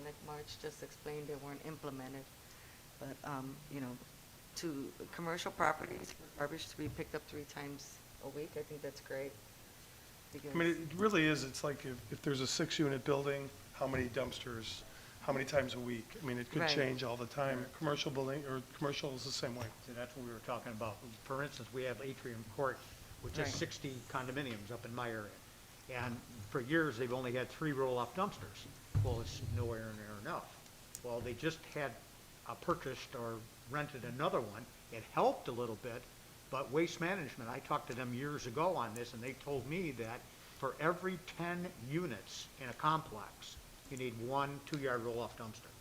like March just explained, they weren't implemented. But, to commercial properties, for garbage to be picked up 3 times a week, I think that's great. I mean, it really is, it's like if there's a 6-unit building, how many dumpsters, how many times a week? I mean, it could Right. change all the time. Commercial building, or commercial is the same way. So that's what we were talking about. For instance, we have Atrium Court, which has Right. 60 condominiums up in my area. And for years, they've only had 3 roll-off dumpsters. Well, it's nowhere near enough. Well, they just had purchased or rented another one. It helped a little bit, But Waste Management, I talked to them years ago on this, and they told me that for every 10 units in a complex, you need one 2-yard roll-off dumpster.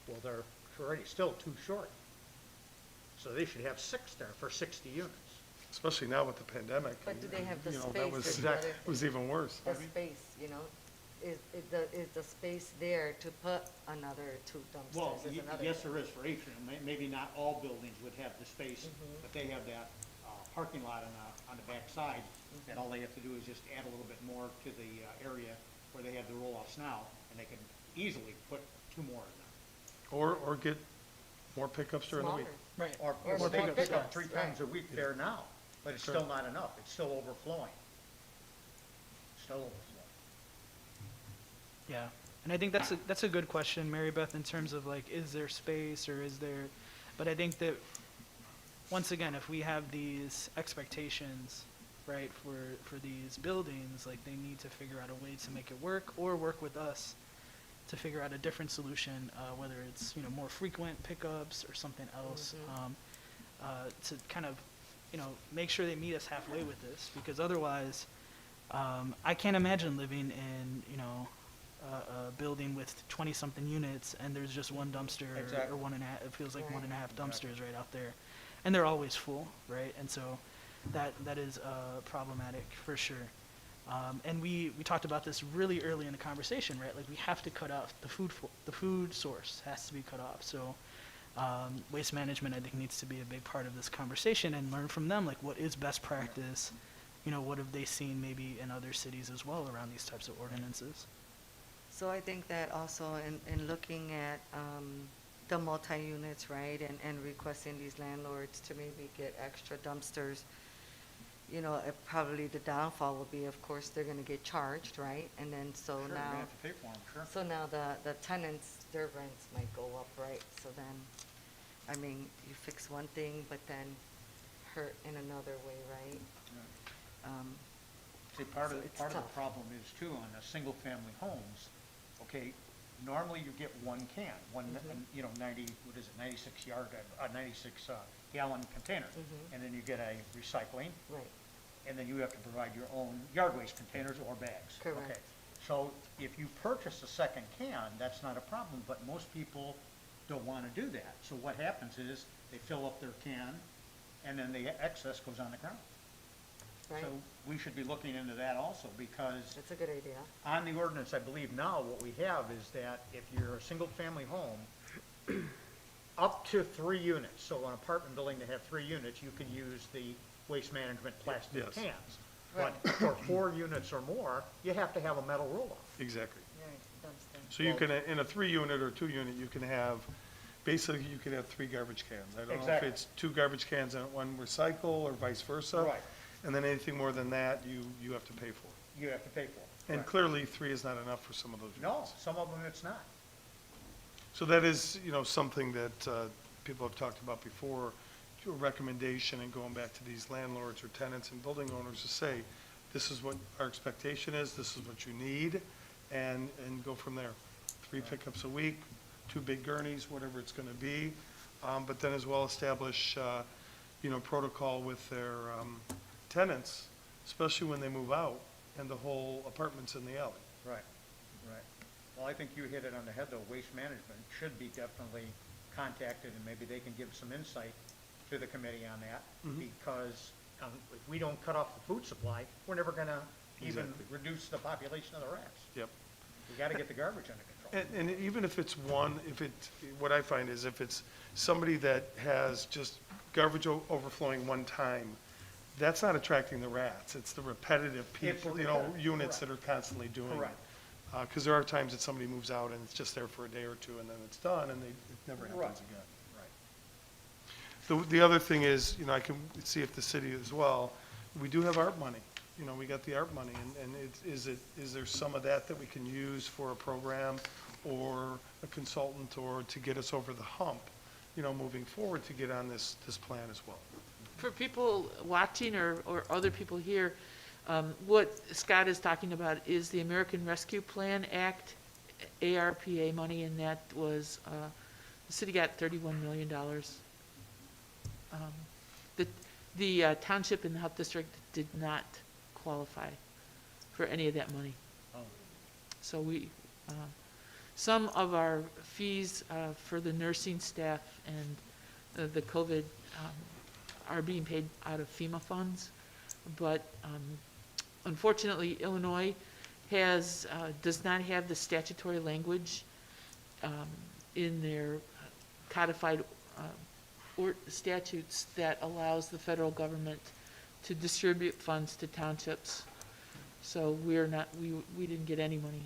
Well, they're already still too short. So they should have 6 there for 60 units. Especially now with the pandemic. But do they have the you know, space? that was, That's the other it was thing. even worse. The space, you know, is the space there to put another 2 Well, dumpsters is another. yes, there is for atrium. Maybe not all buildings would have the space, but they have that parking lot on the back side, that all they have to do is just add a little bit more to the area where they have the roll-offs now, and they can easily put 2 more in there. Or get more pickups during the week. Right. Or Or they more can pick up pickups, 3 times a week there now, but it's Sure. still not enough. It's still overflowing. Still overflowing. Yeah, and I think that's a good question, Mary Beth, in terms of like, is there space or is there, but I think that, once again, if we have these expectations, right, for these buildings, like they need to figure out a way to make it work or work with us to figure out a different solution, whether it's, you know, more frequent pickups or something else, to kind of, you know, make sure they meet us halfway with this, because otherwise, I can't imagine living in, you know, a building with 20-something units and there's just one dumpster Exactly. or 1.5, it feels like Right. 1.5 dumpsters right out there. And they're always full, right? And so that is problematic for sure. And we talked about this really early in the conversation, right? Like we have to cut off the food source has to be cut off. So waste management, I think, needs to be a big part of this conversation and learn from them, like what is best practice? You know, what have they seen maybe in other cities as well around these types of ordinances? So I think that also in looking at the multi-units, right, and requesting these landlords to maybe get extra dumpsters, you know, probably the downfall will be, of course, they're gonna get charged, right? And then so Sure, you're now, gonna have to pay for them, sure. so now the tenants, their rents might go up, right? So then, I mean, you fix one thing, but then hurt in another way, right? See, part So of, it's part of the tough. problem is too, on the single-family homes, okay, normally you get one can, you know, 96 yard, 96 gallon container. And then you get a recycling, Right, and then you have to provide your own yard waste containers or bags. Correct. Okay. So if you purchase a second can, that's not a problem, but most people don't want to do that. So what happens is, they fill up their can, and then the excess goes on the ground. right? So we should be looking into that also, because That's a good idea. on the ordinance, I believe now, what we have is that if you're a single-family home, up to 3 units, so an apartment building that have 3 units, you can use the waste management plastic Yes. cans. But for 4 units or more, you have to have a metal roll-off. Exactly. Right, dumpster. So you can, in a 3-unit or 2-unit, you can have, basically, you can have 3 garbage cans. I don't know if Exactly. it's 2 garbage cans and 1 recycle or vice versa. Right. And then anything more than that, you have to pay for. You have to pay for it. And Right. clearly, 3 is not enough for some of those units. No, some of them it's not. So that is, you know, something that people have talked about before, to a recommendation and going back to these landlords or tenants and building owners to say, this is what our expectation is, this is what you need, and go from there. 3 pickups a week, 2 big gurneys, whatever it's gonna be, but then as well establish, you know, protocol with their tenants, especially when they move out and the whole apartment's in the alley. Right, right. Well, I think you hit it on the head, though. Waste management should be definitely contacted, and maybe they can give some insight to the committee on that, because if we don't cut off the food supply, we're never gonna even Exactly. reduce the population of the rats. Yep. We gotta get the garbage under control. And even if it's one, what I find is if it's somebody that has just garbage overflowing one time, that's not attracting the rats. It's the repetitive people, you know, repetitive, units that correct. are constantly doing it. Correct. Because there are times that somebody moves out and it's just there for a day or two and then it's done and it never happens Right. again. Right. The other thing is, you know, I can see if the city as well, we do have art money. You know, we got the art money, and is there some of that we can use for a program or a consultant or to get us over the hump, you know, moving forward to get on this plan as well? For people watching or other people here, what Scott is talking about is the American Rescue Plan Act, ARPA money, and that was, the city got $31 million. The township and the health district did not qualify for any of that money. So we, some of our fees for the nursing staff and the COVID are being paid out of FEMA funds. But unfortunately, Illinois does not have the statutory language in their codified or statutes that allows the federal government to distribute funds to townships. So we didn't get any money.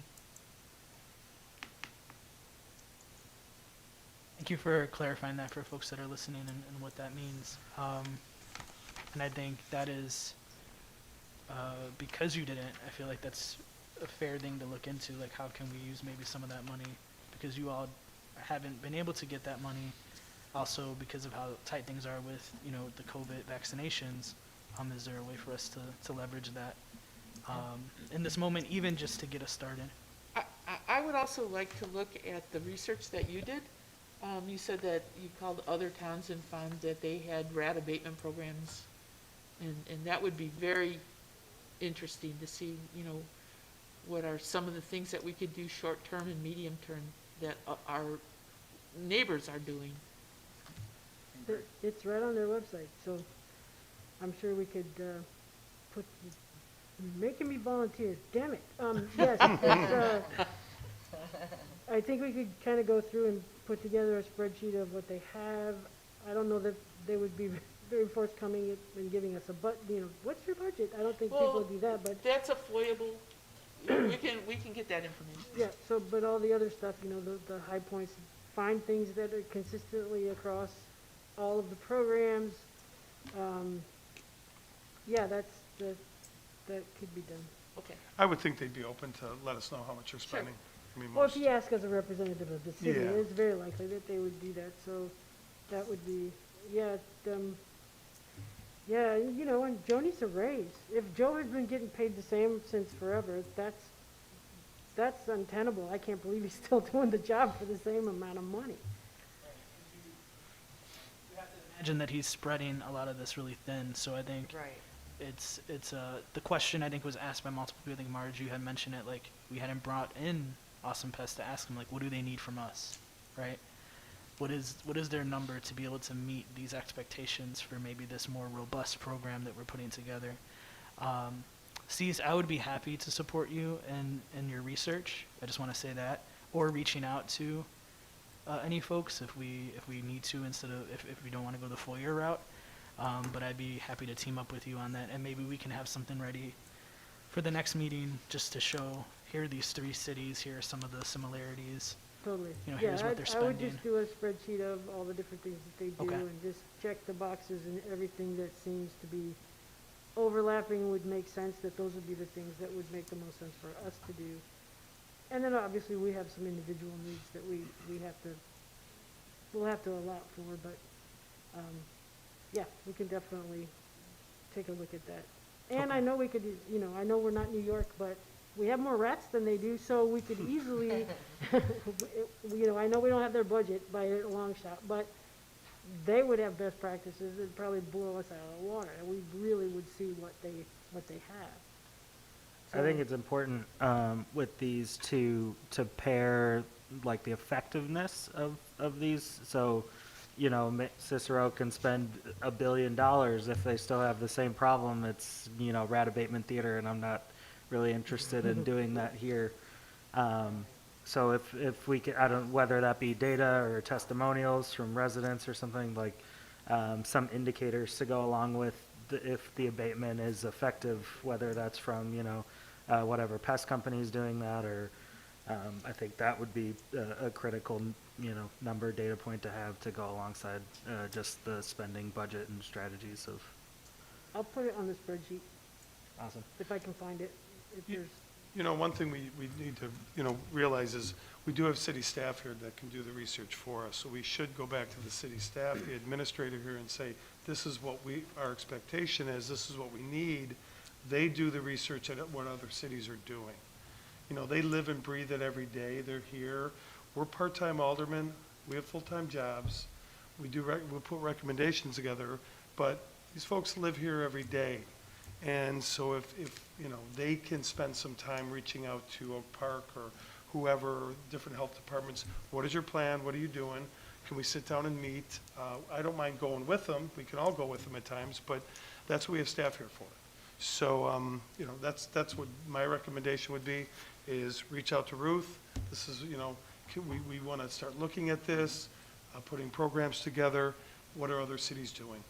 Thank you for clarifying that for folks that are listening and what that means. And I think that is, because you didn't, I feel like that's a fair thing to look into, like how can we use maybe some of that money, because you all haven't been able to get that money, also because of how tight things are with, the COVID vaccinations. Is there a way for us to leverage that in this moment, even just to get us started? I would also like to look at the research that you did. You said that you called other towns and found that they had rat abatement programs. And that would be very interesting to see, what are some of the things that we could do short-term and medium-term that our neighbors are doing. It's right on their website, so I'm sure we could put, making me volunteer, damn it. Yes, it's, I think we could kind of go through and put together a spreadsheet of what they have. I don't know that they would be very forthcoming in giving us what's your budget? I don't think people Well, do that, but That's a foiable, we can get that information. yeah, but all the other stuff, the high points, find things that are consistently across all of the programs. Yeah, that could be done. Okay. I would think they'd be open to let us know how much you're Sure. spending. I mean, Well, if most, you ask as a representative of the city, Yeah. it's very likely that they would do that, so that would be, yeah, yeah, and Joe needs a raise. If Joe has been getting paid the same since forever, that's untenable. I can't believe he's still doing the job for the same amount of money. Imagine that he's spreading a lot of this really thin, so I think Right. it's the question I think was asked by multiple people. I think Marge, you had mentioned it, like we hadn't brought in Awesome Pest to ask them, like, what do they need from us, right? What is their number to be able to meet these expectations for maybe this more robust program that we're putting together? Cease, I would be happy to support you in your research. I just want to say that, or reaching out to any folks if we need to, instead of if we don't want to go the FOIA route. But I'd be happy to team up with you on that, and maybe we can have something ready for the next meeting just to show, here are these 3 cities, here are some of the similarities. Totally. Here's what they're I would spending. just do a spreadsheet of all the different things that they do Okay. and just check the boxes, and everything that seems to be overlapping would make sense, that those would be the things that would make the most sense for us to do. And then obviously we have some individual needs that we'll have to allot for, but, yeah, we can definitely take a look at that. And I know we could, I know we're not New York, but we have more rats than they do, so we could easily, I know we don't have their budget by a long shot, but they would have best practices. It'd probably blow us out of the water, and we really would see what they have. I think So- it's important with these to pair like the effectiveness of these. So, Cicero can spend $1 billion if they still have the same problem. It's rat abatement theater, and I'm not really interested in doing that here. So if we can, I don't, whether that be data or testimonials from residents or something like, some indicators to go along with if the abatement is effective, whether that's from, whatever pest company is doing that, or, I think that would be a critical, number, data point to have to go alongside, just the spending budget and strategies of. I'll put it on the spreadsheet Awesome. if I can find it. If You- there's, one thing we need to, realize is we do have city staff here that can do the research for us. So we should go back to the city staff, the administrator here, and say, this is what our expectation is, this is what we need. They do the research at what other cities are doing. They live and breathe it every day. They're here. We're part-time aldermen. We have full-time jobs. We put recommendations together, but these folks live here every day. And so if, you know, they can spend some time reaching out to Oak Park or whoever, different health departments, what is your plan, what are you doing? Can we sit down and meet? I don't mind going with them, we can all go with them at times, but that's what we have staff here for. So, you know, that's what my recommendation would be, is reach out to Ruth. This is, you know, we want to start looking at this, putting programs together. What are other cities doing?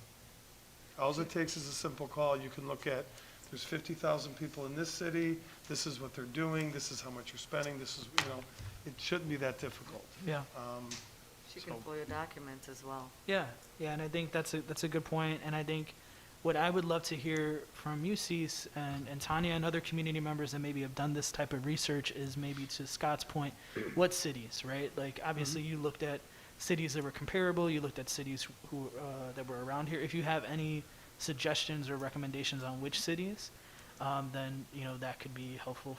All it takes is a simple call. You can look at, there's 50,000 people in this city, this is what they're doing, this is how much you're spending, this is, you know, it shouldn't be that difficult. Yeah. She can So- pull your documents as well. Yeah, and I think that's a good point, and I think what I would love to hear from you, Cease, and Tanya and other community members that maybe have done this type of research is maybe, to Scott's point, what cities, right? Like, obviously, you looked at cities that were comparable, you looked at cities who that were around here. If you have any suggestions or recommendations on which cities, then, you know, that could be helpful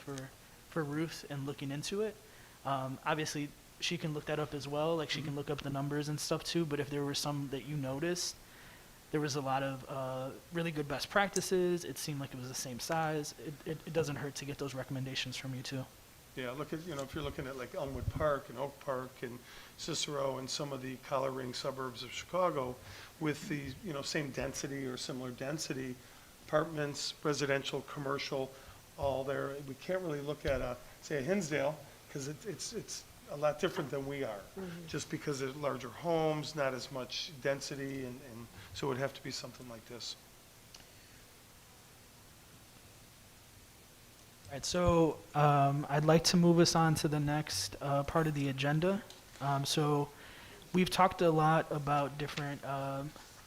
for Ruth in looking into it. Obviously, she can look that up as well, like she can look up the numbers and stuff too, but if there were some that you noticed, there was a lot of really good best practices, it seemed like it was the same size, it doesn't hurt to get those recommendations from you too. Yeah, look at, you know, if you're looking at like Elmwood Park and Oak Park and Cicero and some of the collar ring suburbs of Chicago with the, you know, same density or similar density, apartments, residential, commercial, all there. We can't really look at say a Hinsdale, because it's a lot different than we are, just because there's larger homes, not as much density, and so it would have to be something like this. All right, so I'd like to move us on to the next part of the agenda. So we've talked a lot about different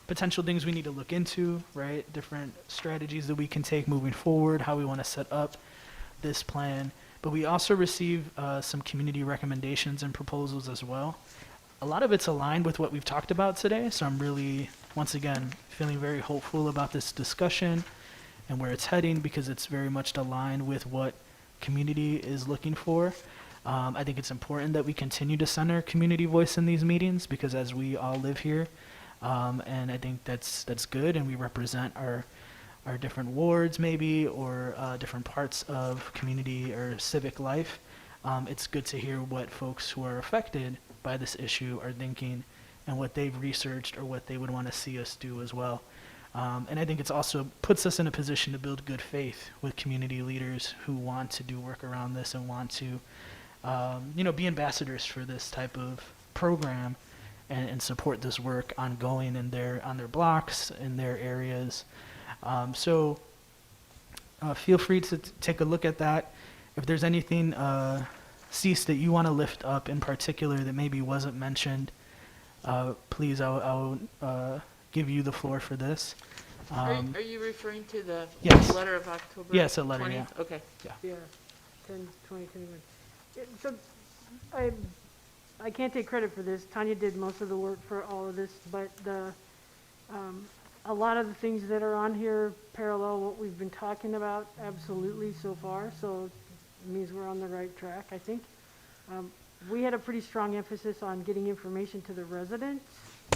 potential things we need to look into, right? Different strategies that we can take moving forward, how we want to set up this plan. But we also receive some community recommendations and proposals as well. A lot of it's aligned with what we've talked about today, so I'm really, once again, feeling very hopeful about this discussion and where it's heading, because it's very much aligned with what community is looking for. I think it's important that we continue to center community voice in these meetings, because as we all live here, and I think that's good, and we represent our different wards maybe, or different parts of community or civic life. It's good to hear what folks who are affected by this issue are thinking, and what they've researched, or what they would want to see us do as well. And I think it's also puts us in a position to build good faith with community leaders who want to do work around this and want to, you know, be ambassadors for this type of program, and support this work ongoing on their blocks, in their areas. So feel free to take a look at that. If there's anything, Cease, that you want to lift up in particular that maybe wasn't mentioned, please, I'll give you the floor for this. Are you referring to the Yes. letter of October 20th? Yes, a letter, yeah. Okay. Yeah, 10/20/21. So I can't take credit for this. Tanya did most of the work for all of this, but a lot of the things that are on here parallel what we've been talking about absolutely so far, so it means we're on the right track, I think. We had a pretty strong emphasis on getting information to the residents,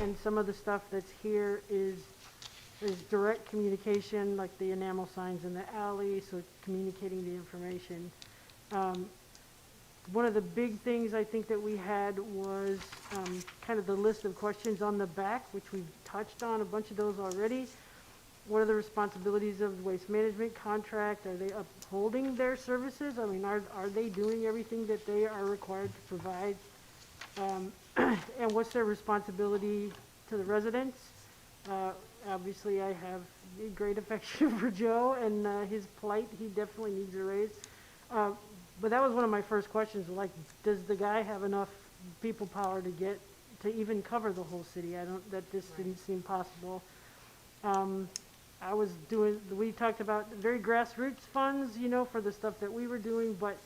and some of the stuff that's here is direct communication, like the enamel signs in the alley, so communicating the information. One of the big things I think that we had was kind of the list of questions on the back, which we've touched on a bunch of those already. What are the responsibilities of the waste management contract? Are they upholding their services? I mean, are they doing everything that they are required to provide? And what's their responsibility to the residents? Obviously, I have a great affection for Joe and his plight. He definitely needs a raise. But that was one of my first questions, like, does the guy have enough people power to even cover the whole city? That just didn't seem possible. We talked about very grassroots funds, you know, for the stuff that we were doing, but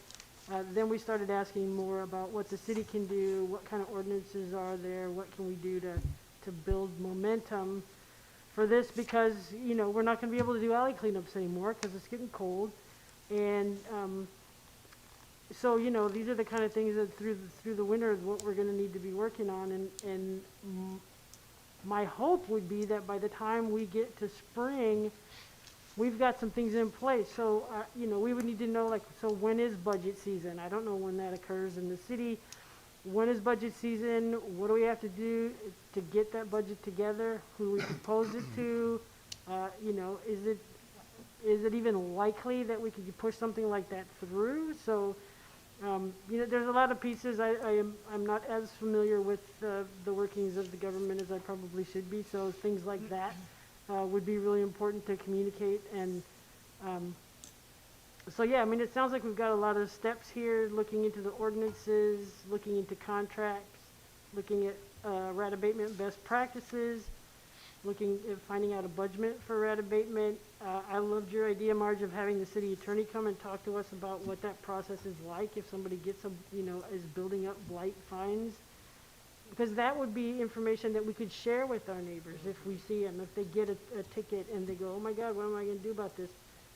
then we started asking more about what the city can do, what kind of ordinances are there, what can we do to build momentum for this, because, you know, we're not going to be able to do alley cleanups anymore because it's getting cold. And so, you know, these are the kind of things that through the winter is what we're going to need to be working on. And my hope would be that by the time we get to spring, we've got some things in place. So, you know, we would need to know, like, so when is budget season? I don't know when that occurs in the city. When is budget season? What do we have to do to get that budget together? Who we propose it to? You know, is it even likely that we could push something like that through? So, you know, there's a lot of pieces. I'm not as familiar with the workings of the government as I probably should be. So things like that would be really important to communicate. And so, yeah, I mean, it sounds like we've got a lot of steps here, looking into the ordinances, looking into contracts, looking at rat abatement best practices, looking at finding out a budget for rat abatement. I loved your idea, Marge, of having the city attorney come and talk to us about what that process is like if somebody gets you know, is building up blight fines. Because that would be information that we could share with our neighbors if we see them. If they get a ticket and they go, oh my God, what am I going to do about this?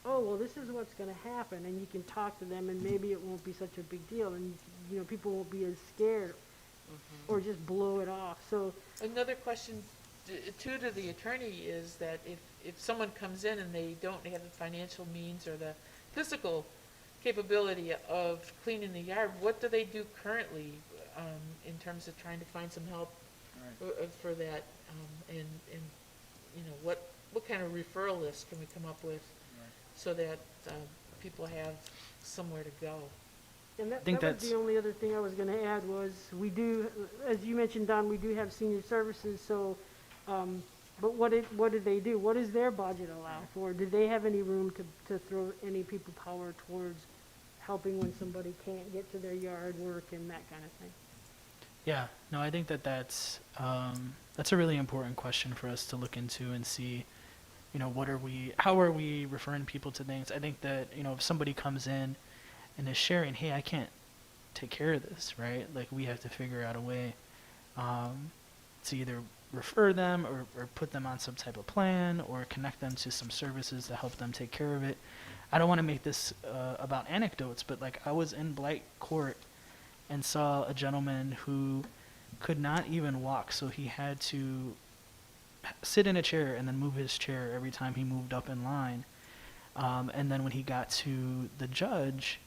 Oh, well, this is what's going to happen. And you can talk to them and maybe it won't be such a big deal. And, you know, people won't be as scared or just blow it off. So, Another question too to the attorney is that if someone comes in and they don't have the financial means or the physical capability of cleaning the yard, what do they do currently in terms of trying to find some help for that? And you know, what kind of referral list can we come up with so that people have somewhere to go? and I think that was that's- the only other thing I was going to add was we do, as you mentioned, Don, we do have senior services. So, but what do they do? What does their budget allow for? Do they have any room to throw any people power towards helping when somebody can't get to their yard work and that kind of thing? Yeah, no, I think that's a really important question for us to look into and see, you know, how are we referring people to things? I think that, you know, if somebody comes in and is sharing, hey, I can't take care of this, right? Like, we have to figure out a way to either refer them or put them on some type of plan or connect them to some services to help them take care of it. I don't want to make this about anecdotes, but like, I was in Blight Court and saw a gentleman who could not even walk, so he had to sit in a chair and then move his chair every time he moved up in line. And then when he got to the judge,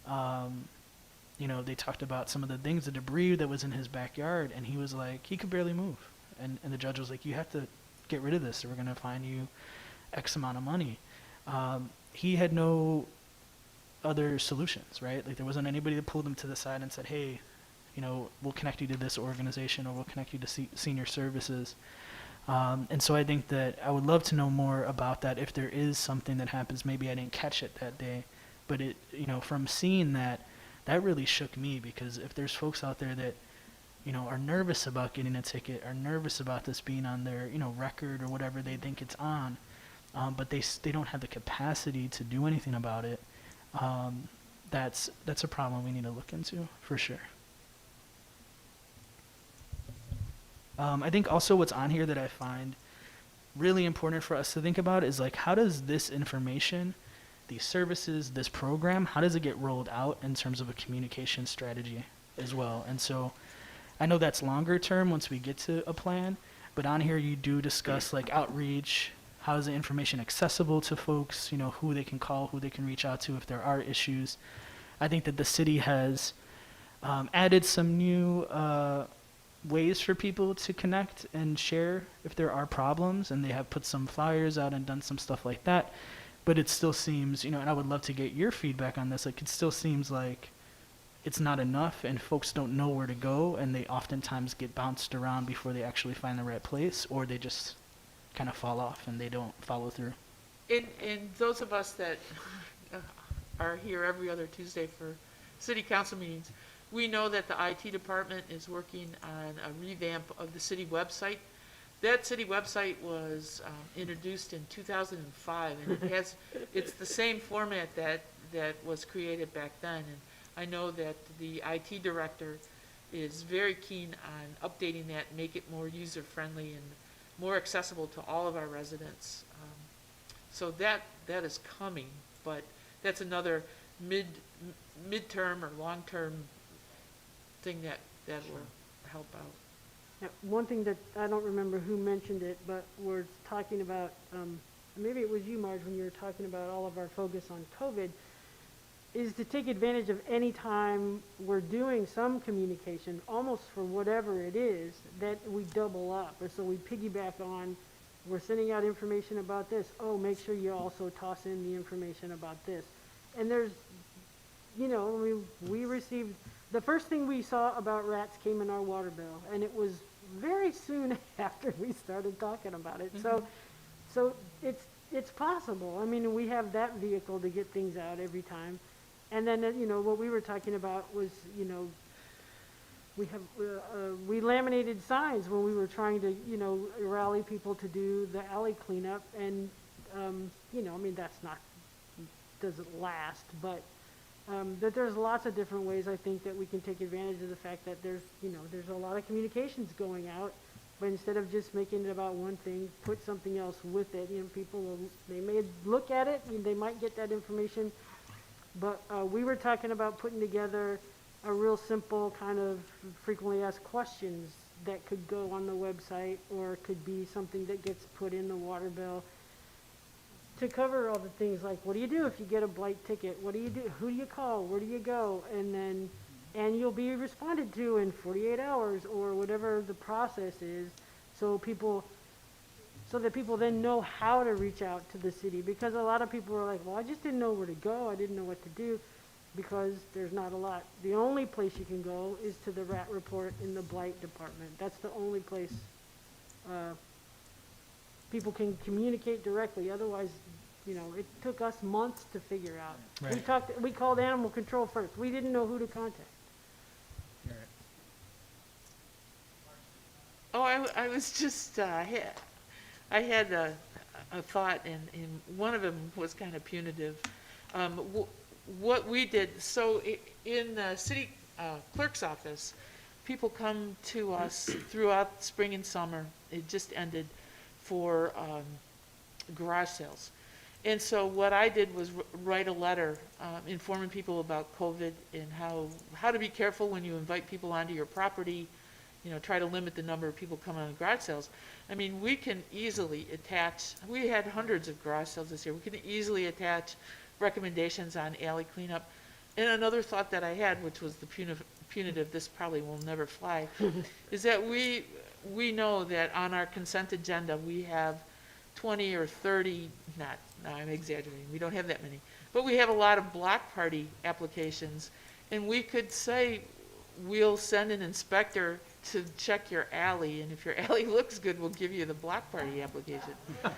you know, they talked about some of the things, the debris that was in his backyard, and he was like, he could barely move. And the judge was like, you have to get rid of this, or we're going to fine you X amount of money. He had no other solutions, right? Like, there wasn't anybody that pulled him to the side and said, hey, you know, we'll connect you to this organization or we'll connect you to senior services. And so I think that I would love to know more about that if there is something that happens. Maybe I didn't catch it that day, but it, you know, from seeing that really shook me, because if there's folks out there that, you know, are nervous about getting a ticket, are nervous about this being on their, you know, record or whatever they think it's on, but they don't have the capacity to do anything about it, that's a problem we need to look into for sure. I think also what's on here that I find really important for us to think about is, like, how does this information, these services, this program, how does it get rolled out in terms of a communication strategy as well? And so I know that's longer term once we get to a plan, but on here you do discuss, like, outreach, how is the information accessible to folks, you know, who they can call, who they can reach out to if there are issues. I think that the city has added some new ways for people to connect and share if there are problems, and they have put some flyers out and done some stuff like that. But it still seems, you know, and I would love to get your feedback on this, like, it still seems like it's not enough and folks don't know where to go, and they oftentimes get bounced around before they actually find the right place, or they just kind of fall off and they don't follow through. And those of us that are here every other Tuesday for city council meetings, we know that the IT department is working on a revamp of the city website. That city website was introduced in 2005, and it's the same format that was created back then. And I know that the IT director is very keen on updating that, make it more user-friendly and more accessible to all of our residents. So that is coming, but that's another midterm or long-term thing that will help out. One thing that, I don't remember who mentioned it, but we're talking about, maybe it was you, Marge, when you were talking about all of our focus on COVID, is to take advantage of any time we're doing some communication, almost for whatever it is, that we double up, or so we piggyback on, we're sending out information about this, oh, make sure you also toss in the information about this. And there's, we received, the first thing we saw about rats came in our water bill, and it was very soon after we started talking about it. So it's possible. I mean, we have that vehicle to get things out every time. And then, what we were talking about was, we laminated signs when we were trying to, rally people to do the alley cleanup. And, that's not, doesn't last, but that there's lots of different ways, I think, that we can take advantage of the fact that there's a lot of communications going out, but instead of just making it about one thing, put something else with it. They may look at it, they might get that information, but we were talking about putting together a real simple kind of frequently asked questions that could go on the website, or could be something that gets put in the water bill, to cover all the things like, what do you do if you get a blight ticket? What do you do? Who do you call? Where do you go? And you'll be responded to in 48 hours, or whatever the process is, so that people then know how to reach out to the city. Because a lot of people are like, well, I just didn't know where to go. I didn't know what to do, because there's not a lot. The only place you can go is to the rat report in the blight department. That's the only place people can communicate directly. Otherwise, it took us months to figure out. Right. We called animal control first. We didn't know who to contact. Oh, I was just, I had a thought, and one of them was kind of punitive. What we did, so in the city clerk's office, people come to us throughout spring and summer, it just ended, for garage sales. And so what I did was write a letter informing people about COVID and how to be careful when you invite people onto your property, try to limit the number of people coming on garage sales. I mean, we can easily attach, we had hundreds of garage sales this year, we can easily attach recommendations on alley cleanup. And another thought that I had, which was the punitive, this probably will never fly, is that we know that on our consent agenda, we have 20 or 30, I'm exaggerating, we don't have that many, but we have a lot of block party applications, and we could say, we'll send an inspector to check your alley, and if your alley looks good, we'll give you the block party application.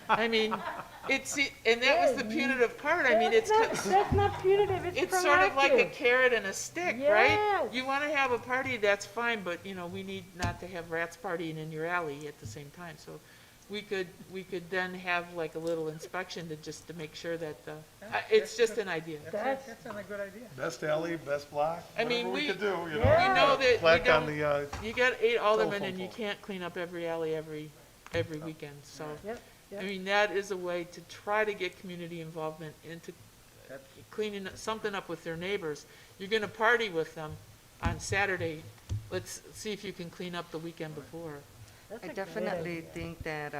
I mean, and that was the punitive part. I mean, That's not punitive, it's sort of like a proactive. carrot and a stick, right? Yes. You want to have a party, that's fine, but, we need not to have rats partying in your alley at the same time. So we could then have like a little inspection to make sure that, it's just an idea. That's a good idea. Best alley, best block, I mean, whatever we could do, We know that we Plaque on don't, the, you got 8 aldermen telephone and you pole. can't clean up every alley every weekend, so. Yep, yep. I mean, that is a way to try to get community involvement into cleaning something up with their neighbors. You're gonna party with them on Saturday, let's see if you can clean up the weekend before. That's I a great definitely idea. think that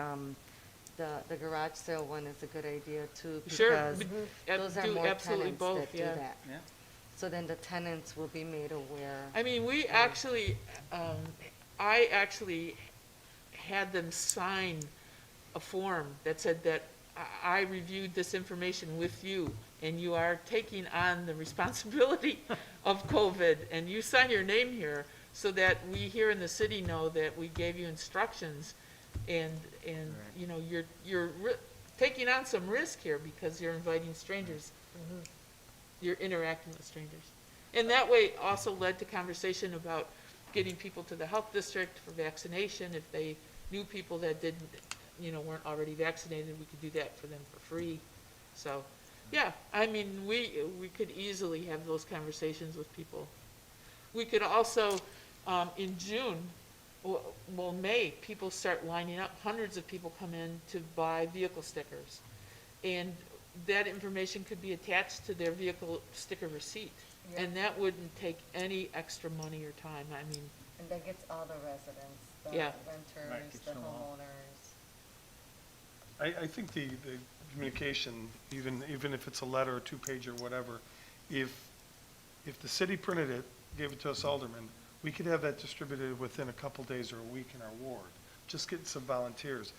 the garage sale one is a good idea too, Sure, because but, those are do more absolutely tenants both, that do yeah. that. Yeah. So then the tenants will be made aware. I mean, we actually, I actually had them sign a form that said that I reviewed this information with you, and you are taking on the responsibility of COVID, and you sign your name here, so that we here in the city know that we gave you instructions, and you're taking on some risk here, because you're inviting strangers. You're interacting with strangers. And that way also led to conversation about getting people to the health district for vaccination. If they knew people that didn't, weren't already vaccinated, we could do that for them for free. So, yeah, I mean, we could easily have those conversations with people. We could also, in June, well, May, people start lining up. Hundreds of people come in to buy vehicle stickers. And that information could be attached to their vehicle sticker receipt. And that wouldn't take any extra money or time. I mean, And that gets all the residents, Yeah. Right, renters, keeps the them all. homeowners. I think the communication, even if it's a letter, a two-page or whatever, if the city printed it, gave it to us aldermen, we could have that distributed within a couple days or a week in our ward. Just get some volunteers.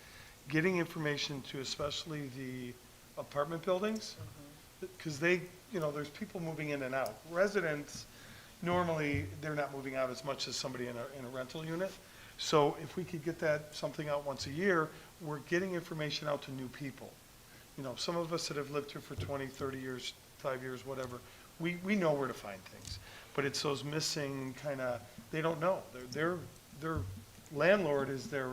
Getting information to especially the apartment buildings, because they, there's people moving in and out. Residents, normally, they're not moving out as much as somebody in a rental unit. So if we could get something out once a year, we're getting information out to new people. Some of us that have lived here for 20, 30 years, 5 years, whatever, we know where to find things. But it's those missing they don't know. Their landlord is their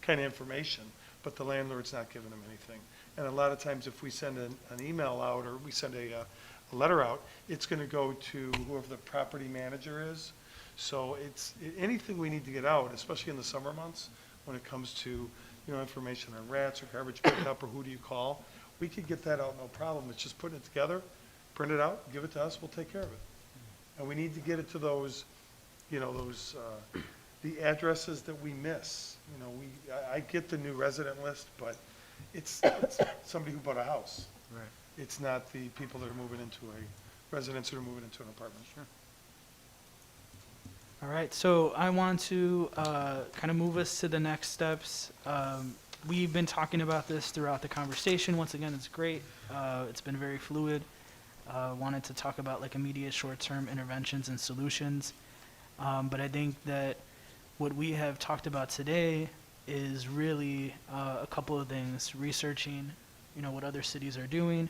kind of information, but the landlord's not giving them anything. And a lot of times if we send an email out or we send a letter out, it's going to go to whoever the property manager is. So it's anything we need to get out, especially in the summer months, when it comes to, information on rats or garbage pickup or who do you call, we could get that out, no problem. It's just putting it together, print it out, give it to us, we'll take care of it. And we need to get it to those, the addresses that we miss. I get the new resident list, but it's somebody who bought a house. Right. It's not the people that are moving into residents that are moving into an apartment. Sure. All right, so I want to kind of move us to the next steps. We've been talking about this throughout the conversation. Once again, it's great. It's been very fluid. Wanted to talk about like immediate short-term interventions and solutions. But I think that what we have talked about today is really a couple of things: researching, what other cities are doing,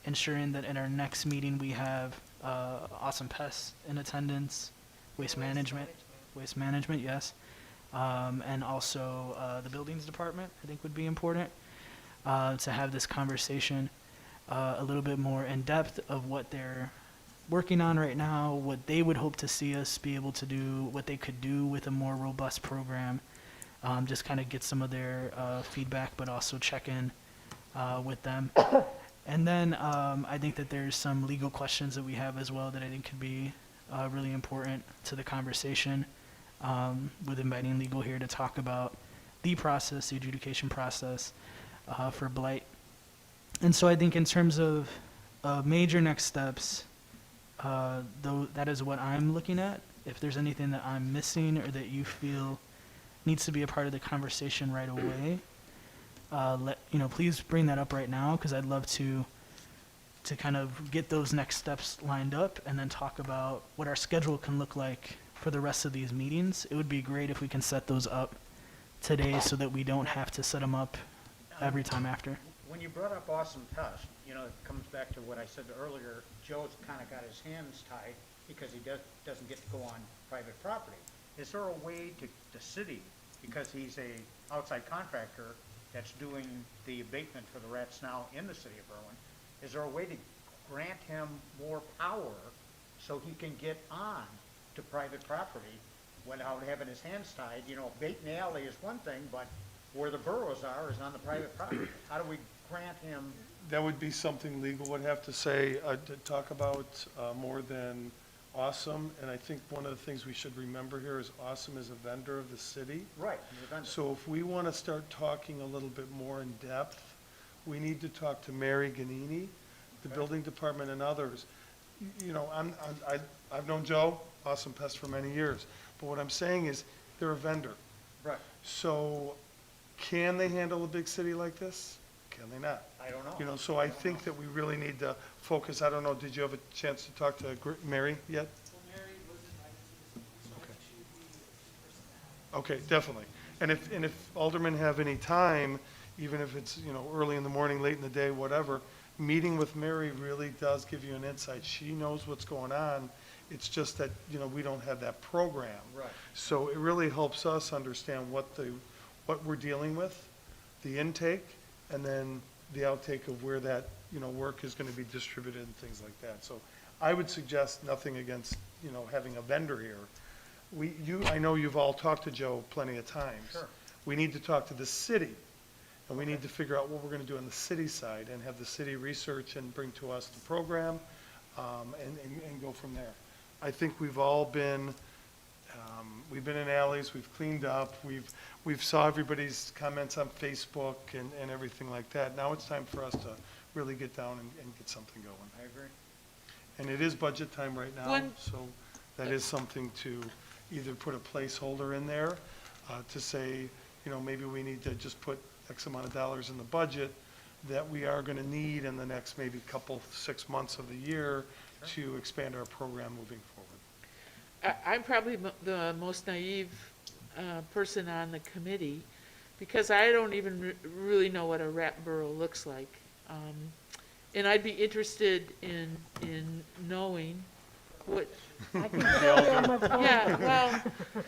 ensuring that in our next meeting we have Awesome Pests in attendance, waste management, yes, and also the buildings department, I think would be important to have this conversation a little bit more in depth of what they're working on right now, what they would hope to see us be able to do, what they could do with a more robust program, just kind of get some of their feedback, but also check in with them. And then I think that there's some legal questions that we have as well that I think could be really important to the conversation, with inviting legal here to talk about the process, the adjudication process for blight. And so I think in terms of major next steps, though that is what I'm looking at. If there's anything that I'm missing or that you feel needs to be a part of the conversation right away, please bring that up right now, because I'd love to kind of get those next steps lined up and then talk about what our schedule can look like for the rest of these meetings. It would be great if we can set those up today so that we don't have to set them up every time after. When you brought up Awesome Pest, it comes back to what I said earlier. Joe's kind of got his hands tied because he doesn't get to go on private property. Is there a way to the city, because he's a outside contractor that's doing the abatement for the rats now in the city of Berwyn, is there a way to grant him more power so he can get on to private property without having his hands tied? Bait in the alley is one thing, but where the burrows are is on the private property. How do we grant him? That would be something legal would have to say, to talk about more than Awesome. And I think one of the things we should remember here is Awesome is a vendor of the city. Right. he's a vendor. So if we want to start talking a little bit more in depth, we need to talk to Mary Ganini, the building department, and others. I've known Joe, Awesome Pest, for many years. But what I'm saying is they're a vendor. Right. So can they handle a big city like this? Can they not? I don't know. So I think that we really need to focus. I don't know, did you have a chance to talk to Mary yet? Well, Mary was invited to this, so Okay, definitely. And if aldermen have any time, even if it's, early in the morning, late in the day, whatever, meeting with Mary really does give you an insight. She knows what's going on. It's just that, we don't have that program. Right. So it really helps us understand what we're dealing with, the intake, and then the outtake of where that, work is going to be distributed and things like that. So I would suggest nothing against, having a vendor here. I know you've all talked to Joe plenty of times. Sure. We need to talk to the city, and we need to figure out what we're going to do on the city side and have the city research and bring to us the program, and go from there. I think we've all been We've been in alleys, we've cleaned up, we've saw everybody's comments on Facebook and everything like that. Now it's time for us to really get down and get something going. I agree. And it is budget time right now, One- so that is something to either put a placeholder in there, to say, you know, maybe we need to just put X amount of dollars in the budget that we are gonna need in the next maybe couple, 6 months of the year to expand our program moving forward. I'm probably the most naive person on the committee, because I don't even really know what a rat burrow looks like. And I'd be interested in knowing what, I can tell you on my phone. yeah,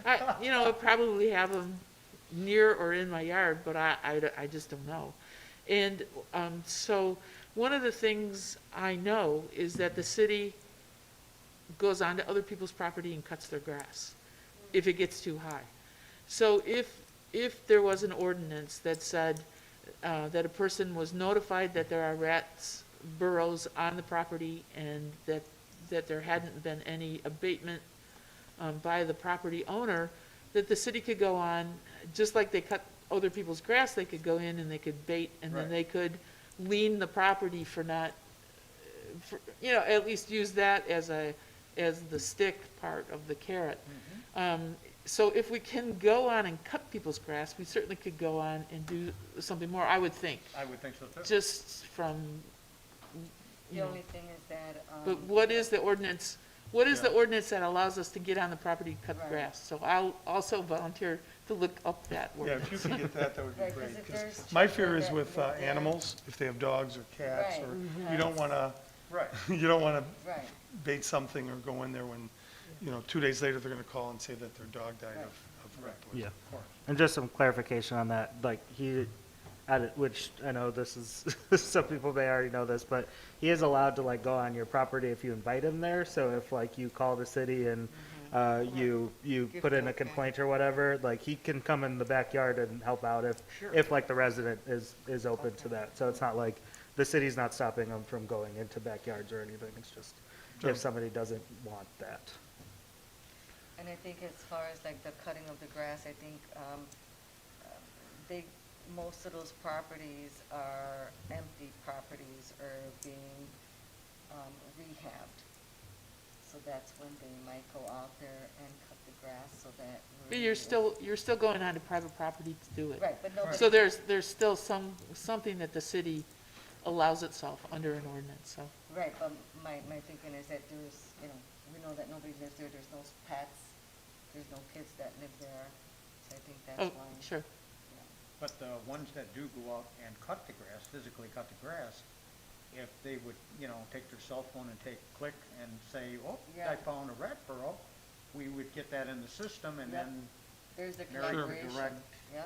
well, I probably have them near or in my yard, but I just don't know. And so one of the things I know is that the city goes onto other people's property and cuts their grass if it gets too high. So if there was an ordinance that said that a person was notified that there are rats burrows on the property and that there hadn't been any abatement by the property owner, that the city could go on, just like they cut other people's grass, they could go in and they could bait, and then Right. they could lien the property for not, at least use that as the stick part of the carrot. So if we can go on and cut people's grass, we certainly could go on and do something more, I would think, I would think so too. just from, The only thing is that, but what is the ordinance, what is the Yeah. ordinance that allows us to get on the property and cut the Right. grass? So I'll also volunteer to look up that Yeah, ordinance. if you could get that would be Right, 'cause great. if 'Cause there's my children fear is that with live there- animals, if they have dogs or cats, Right. or you don't wanna, Right. you don't wanna right, bait something or go in there when, 2 days later, they're gonna call and say that their dog died of rat poison. Yeah. Of course. And just some clarification on that, like he, which I know this is, some people may already know this, but he is allowed to like go on your property if you invite him there. So if like you call the city and you Give put in the a complaint or whatever, like he can come in the backyard and help out if like the resident is open to that. So it's not like the city's not stopping them from going into backyards or anything. It's just Sure. if somebody doesn't want that. and I think as far as like the cutting of the grass, I think, most of those properties are empty properties or being, rehabbed. So that's when they might go out there and cut the grass so that. But we're- you're still going onto private property to do it. Right, but nobody. So there's still something that the city allows itself under an ordinance, so. Right, but my thinking is that there's, we know that nobody lives there, there's no pets, there's no kids that live there, so I think that's Oh, why. sure. But the ones that do go out and cut the grass, physically cut the grass, if they would, take their cell phone and click and say, oh, Yeah. I found a rat burrow, we would get that in the system and Yep. then There's the Mary would collaboration, direct yeah,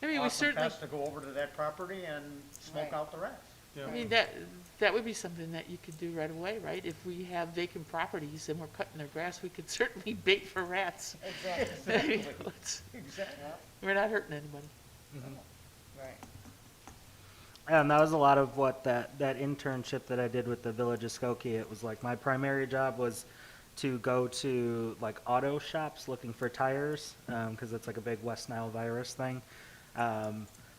I mean, we awesome certainly, pests to go over to that property and smoke Right. out the rats. Yeah. I mean, that would be something that you could do right away, right? If we have vacant properties and we're cutting their grass, we could certainly bait for rats. exactly, I mean, let's- Exactly. yeah, We're not hurting anybody. right. And that was a lot of what that internship that I did with the Village of Skokie, it was like my primary job was to go to like auto shops looking for tires, because it's like a big West Nile virus thing.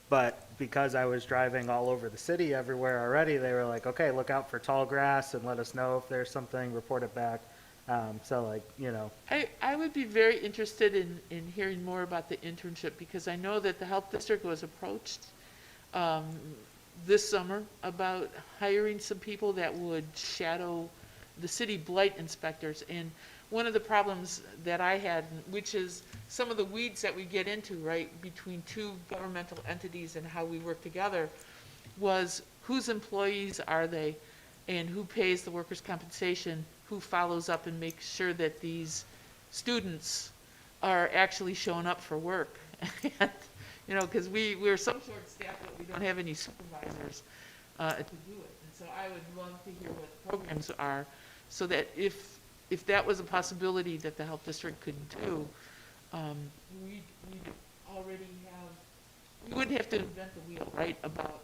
But because I was driving all over the city everywhere already, they were like, okay, look out for tall grass and let us know if there's something, report it back. So like, I would be very interested in hearing more about the internship, because I know that the health district was approached this summer about hiring some people that would shadow the city blight inspectors. And one of the problems that I had, which is some of the weeds that we get into, right, between two governmental entities and how we work together, was whose employees are they, and who pays the workers' compensation, who follows up and makes sure that these students are actually showing up for work. And, because we're some short-staffed, but we don't have any supervisors to do it. And so I would love to hear what the programs are, so that if that was a possibility that the health district could do, we'd already have, we wouldn't have to invent the wheel, right, about,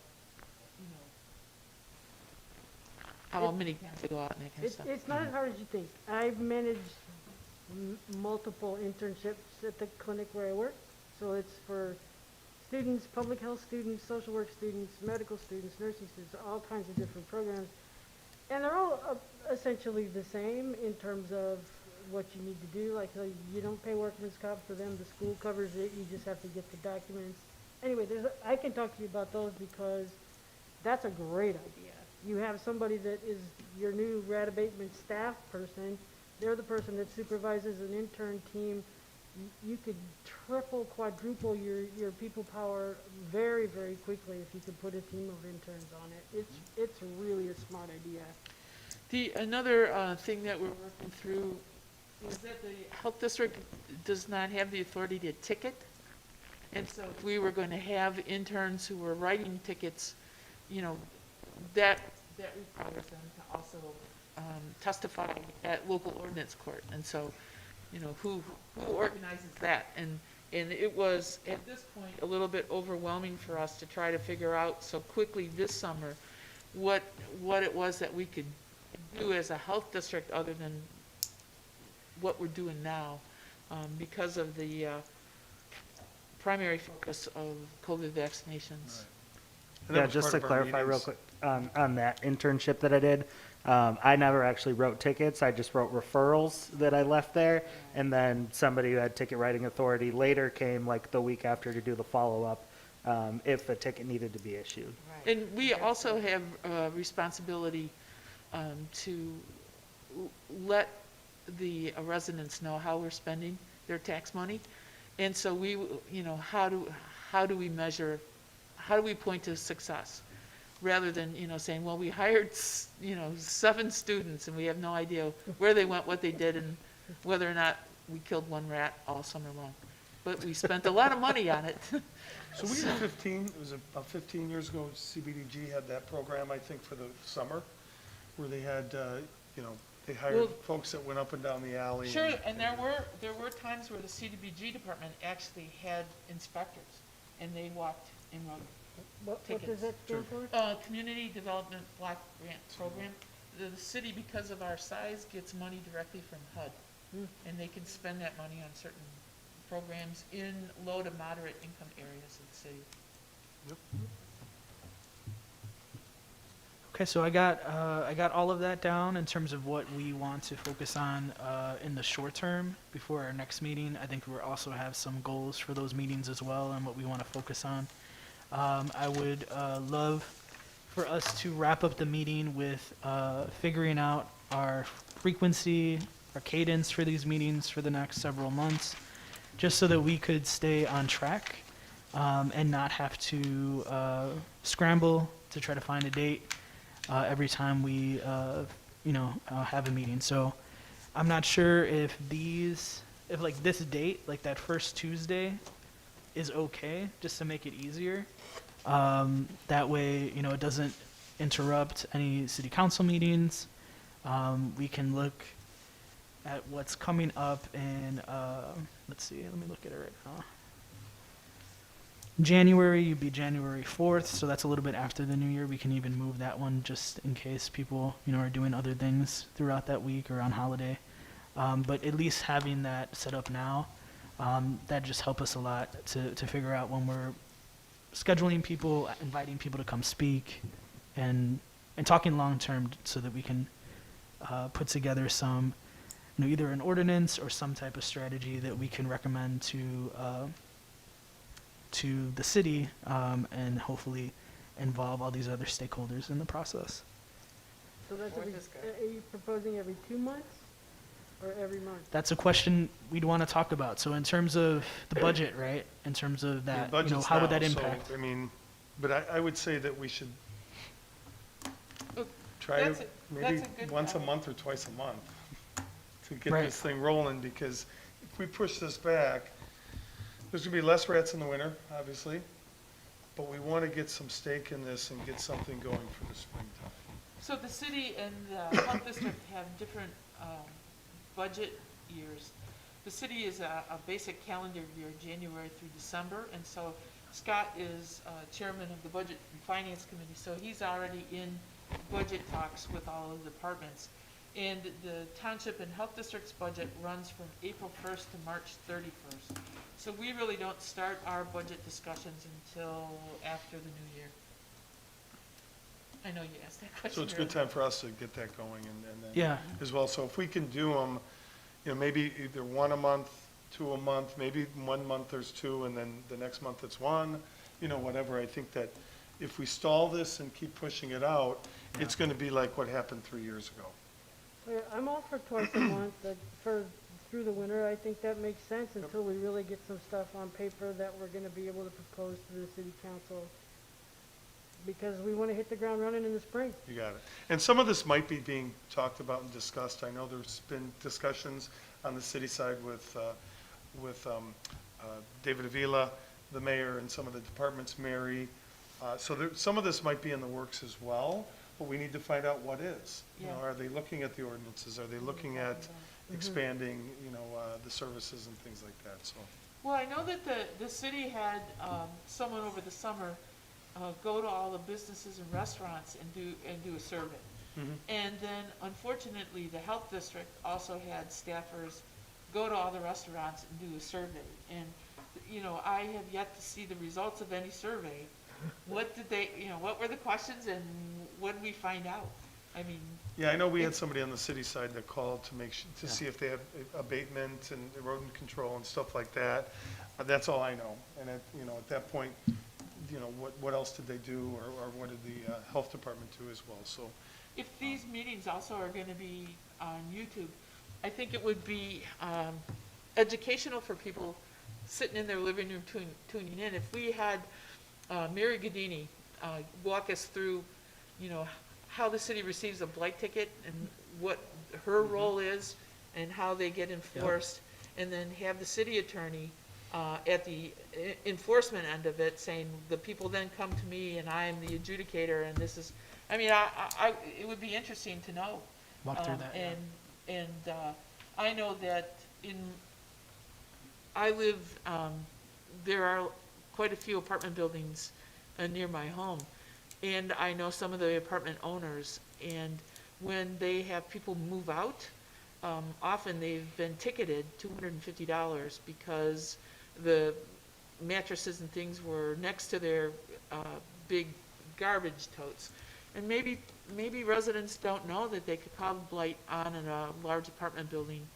how many times they go out and that kind of stuff. It's not as hard as you think. I've managed multiple internships at the clinic where I work. So it's for students, public health students, social work students, medical students, nursing students, all kinds of different programs. And they're all essentially the same in terms of what you need to do. Like, you don't pay workman's comp for them, the school covers it, you just have to get the documents. Anyway, I can talk to you about those because that's a great idea. You have somebody that is your new rat abatement staff person, they're the person that supervises an intern team. You could triple, quadruple your people power very, very quickly if you could put a team of interns on it. It's really a smart idea. Another thing that we're working through is that the health district does not have the authority to ticket. And so if we were going to have interns who were writing tickets, you know, that requires them to also testify at local ordinance court. And so, you know, who organizes that? And it was, at this point, a little bit overwhelming for us to try to figure out so quickly this summer what it was that we could do as a health district other than what we're doing now, because of the primary focus of COVID vaccinations. And that Yeah, was just part to of our clarify real meetings. quick, on that internship that I did, I never actually wrote tickets, I just wrote referrals that I left there, and then somebody who had ticket writing authority later came like the week after to do the follow-up, if a ticket needed to be issued. And we also have responsibility to let the residents know how we're spending their tax money. And so we, you know, how do we measure, how do we point to success? Rather than, you know, saying, well, we hired, 7 students and we have no idea where they went, what they did, and whether or not we killed one rat all summer long. But we spent a lot of money on it. So we had 15, it was about 15 years ago, CBDG had that program, I think, for the summer, where they had, they hired Well- folks that went up and down the alley. Sure, and there were times where the CDBG department actually had inspectors, and they walked and wrote What does Tickets. that stand for? Community Development Block Grant Program. The city, because of our size, gets money directly from HUD, and they can spend that money on certain programs in low to moderate income areas of the city. Okay, so I got all of that down in terms of what we want to focus on in the short term before our next meeting. I think we also have some goals for those meetings as well and what we want to focus on. I would love for us to wrap up the meeting with figuring out our frequency, our cadence for these meetings for the next several months, just so that we could stay on track and not have to scramble to try to find a date every time we, have a meeting. So I'm not sure if like this date, like that first Tuesday, is okay, just to make it easier. That way, it doesn't interrupt any city council meetings. We can look at what's coming up in, let's see, let me look at it right now. January would be January 4th, so that's a little bit after the new year. We can even move that one just in case people, are doing other things throughout that week or on holiday. But at least having that set up now, that just help us a lot to figure out when we're scheduling people, inviting people to come speak, and talking long-term so that we can put together some, either an ordinance or some type of strategy that we can recommend to the city, and hopefully involve all these other stakeholders in the process. So that's are you proposing every 2 months or every month? That's a question we'd want to talk about. So in terms of the budget, right? In terms of The that, budget's how would that now, so, impact? But I would say that we should Look, try to, that's maybe a good once a point. month or twice a month to get Right. this thing rolling, because if we push this back, there's gonna be less rats in the winter, obviously, but we wanna get some stake in this and get something going for the springtime. So the city and the health district have different budget years. The city is a basic calendar year, January through December, and so Scott is chairman of the Budget and Finance Committee, so he's already in budget talks with all of the departments. And the township and health district's budget runs from April 1st to March 31st. So we really don't start our budget discussions until after the new year. I know you asked that question. So it's a good time for us to get that going and then Yeah. as well. So if we can do them, maybe either one a month, two a month, maybe 1 month there's two, and then the next month it's one, whatever. I think that if we stall this and keep pushing it out, it's gonna be like what happened 3 years ago. Yeah, I'm all for twice a month, through the winter. I think that makes sense until we really get some stuff on paper that we're gonna be able to propose to the city council. Because we wanna hit the ground running in the spring. You got it. And some of this might be being talked about and discussed. I know there's been discussions on the city side with David Avila, the mayor, and some of the departments, Mary. So some of this might be in the works as well, but we need to find out what is. Yeah. Are they looking at the ordinances? Are they looking at expanding, the services and things like that, so. Well, I know that the city had someone over the summer go to all the businesses and restaurants and do a survey. And then unfortunately, the health district also had staffers go to all the restaurants and do a survey. And, I have yet to see the results of any survey. What did they, what were the questions and what did we find out? I mean. Yeah, I know we had somebody on the city side that called to see if they have abatement and erosion control and stuff like that. That's all I know. And at that point, what else did they do, or what did the health department do as well, so. If these meetings also are gonna be on YouTube, I think it would be educational for people sitting in their living room tuning in. If we had Mary Gadini walk us through, how the city receives a blight ticket and what her role is and how they get enforced, and then have the city attorney at the enforcement end of it saying, the people then come to me and I'm the adjudicator, and this is, it would be interesting to know. Walk through that. And I know that I live, there are quite a few apartment buildings near my home. And I know some of the apartment owners, and when they have people move out, often they've been ticketed $250 because the mattresses and things were next to their big garbage totes. And maybe residents don't know that they could call blight on in a large apartment building,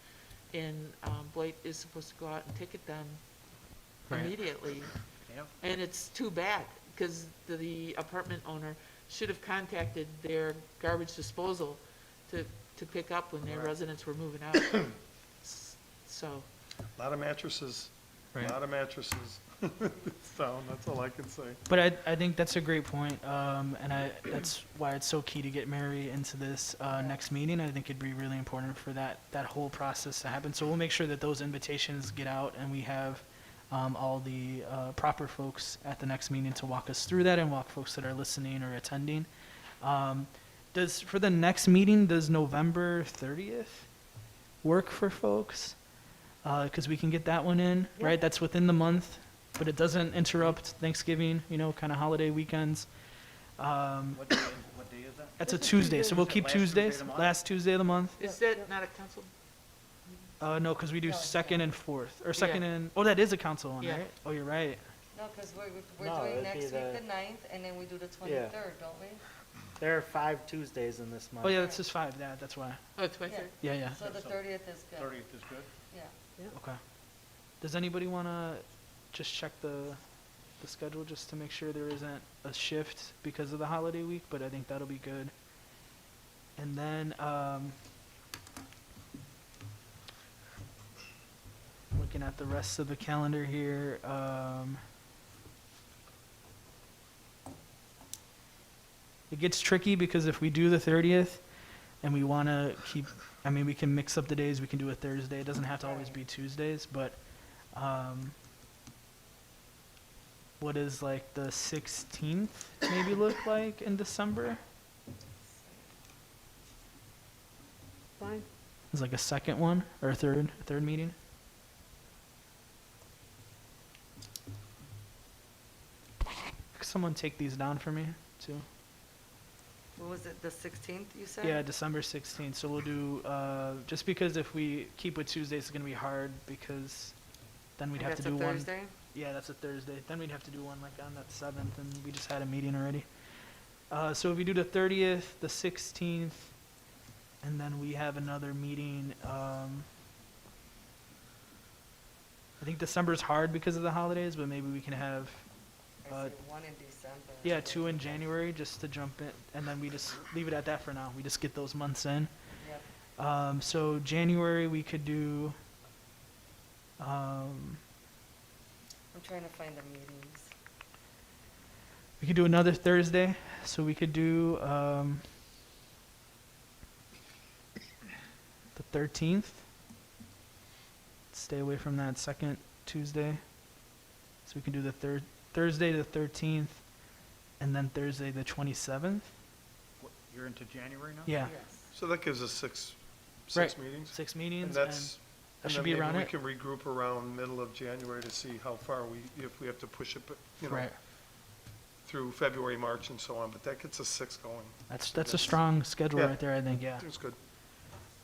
and blight is supposed to go out and ticket them immediately. Yep. And it's too bad, because the apartment owner should have contacted their garbage disposal to pick up when their residents were moving out. So, A lot of mattresses, Right. a lot of mattresses. So, that's all I can say. But I think that's a great point, and that's why it's so key to get Mary into this next meeting. I think it'd be really important for that whole process to happen. So we'll make sure that those invitations get out, and we have all the proper folks at the next meeting to walk us through that, and walk folks that are listening or attending. For the next meeting, does November 30th work for folks? Because we can get that one in, Yeah. right? That's within the month, but it doesn't interrupt Thanksgiving, kind of holiday weekends. What day is that? That's a It's a Tuesday, so Tuesday. we'll Is it keep last Tuesday of Tuesdays, the month? last Tuesday of the month. is Yeah, that yeah. not a council? No, because we do second and fourth, or Yeah. second and, oh, that is a council one, Yeah. right? Oh, you're right. No, because we're No, doing it'd next be week the- the 9th, and then we do the 23rd, don't we? There are 5 Tuesdays in this month. Oh, yeah, that's just 5, that's why. Oh, it's 23rd? Yeah, yeah, So the 30th is good. 30th is good? Yeah. okay. Does anybody want to just check the schedule just to make sure there isn't a shift because of the holiday week? But I think that'll be good. And then, looking at the rest of the calendar here, it gets tricky because if we do the 30th and we want to keep, we can mix up the days, we can do a Thursday. It doesn't have to always be Tuesdays, but what does like the 16th maybe look like in December? Fine. It's like a second one or a third meeting? Could someone take these down for me too? What was it, the 16th, you said? Yeah, December 16th. So we'll do, just because if we keep with Tuesdays, it's going to be hard because then we'd And have to that's do a one. Thursday? Yeah, that's a Thursday. Then we'd have to do one like on that 7th, and we just had a meeting already. So if we do the 30th, the 16th, and then we have another meeting, I think December's hard because of the holidays, but maybe we can have, I see one in December. yeah, 2 in January just to jump in, and then we just leave it at that for now. We just get those months in. Yep. So January we could do, I'm trying to find the meetings. we could do another Thursday. So we could do the 13th. Stay away from that second Tuesday. So we can do the Thursday the 13th, and then Thursday the 27th. You're into January now? Yeah, Yes. So that gives us six Right. meetings. 6 And meetings, that's, that and should then be maybe around we it. can regroup around middle of January to see how far if we have to push it, but, you know, Right. through February, March, and so on, but that gets us 6 going. That's a strong schedule Yeah. right there, I think. Yeah. It's good.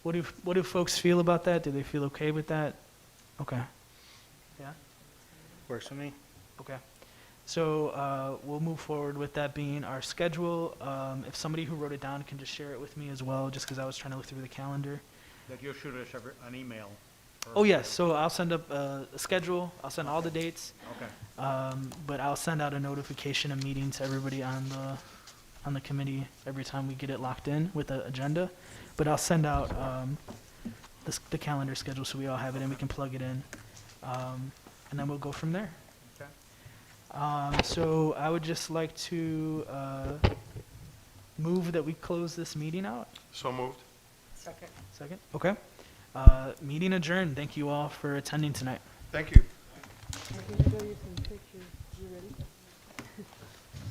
What do folks feel about that? Do they feel okay with that? Okay. Yeah. Works for me. Okay. So we'll move forward with that being our schedule. If somebody who wrote it down can just share it with me as well, just because I was trying to look through the calendar. That you'll shoot us an email. Oh yes. So I'll send up a schedule. I'll send all the dates. Okay. But I'll send out a notification of meeting to everybody on the committee every time we get it locked in with the agenda. But I'll send out the calendar schedule so we all have it and we can plug it in, and then we'll go from there. Okay. So I would just like to move that we close this meeting out. So moved. Second. Second. Okay. Meeting adjourned. Thank you all for attending tonight. Thank you. I can show you some pictures. You ready?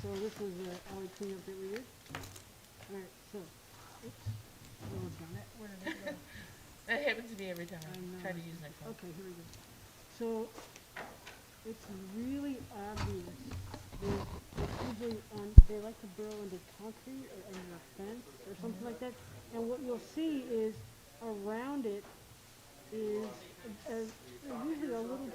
So this was the alley cleanup that we did. All right, so, oops. Oh, it's gone. Where did it go? That happens to me every time I know. I try to use my phone. Okay, here we go. So, it's really obvious. It's usually on, they like to burrow into concrete or under a fence or something like that. And what you'll see is around it is usually a little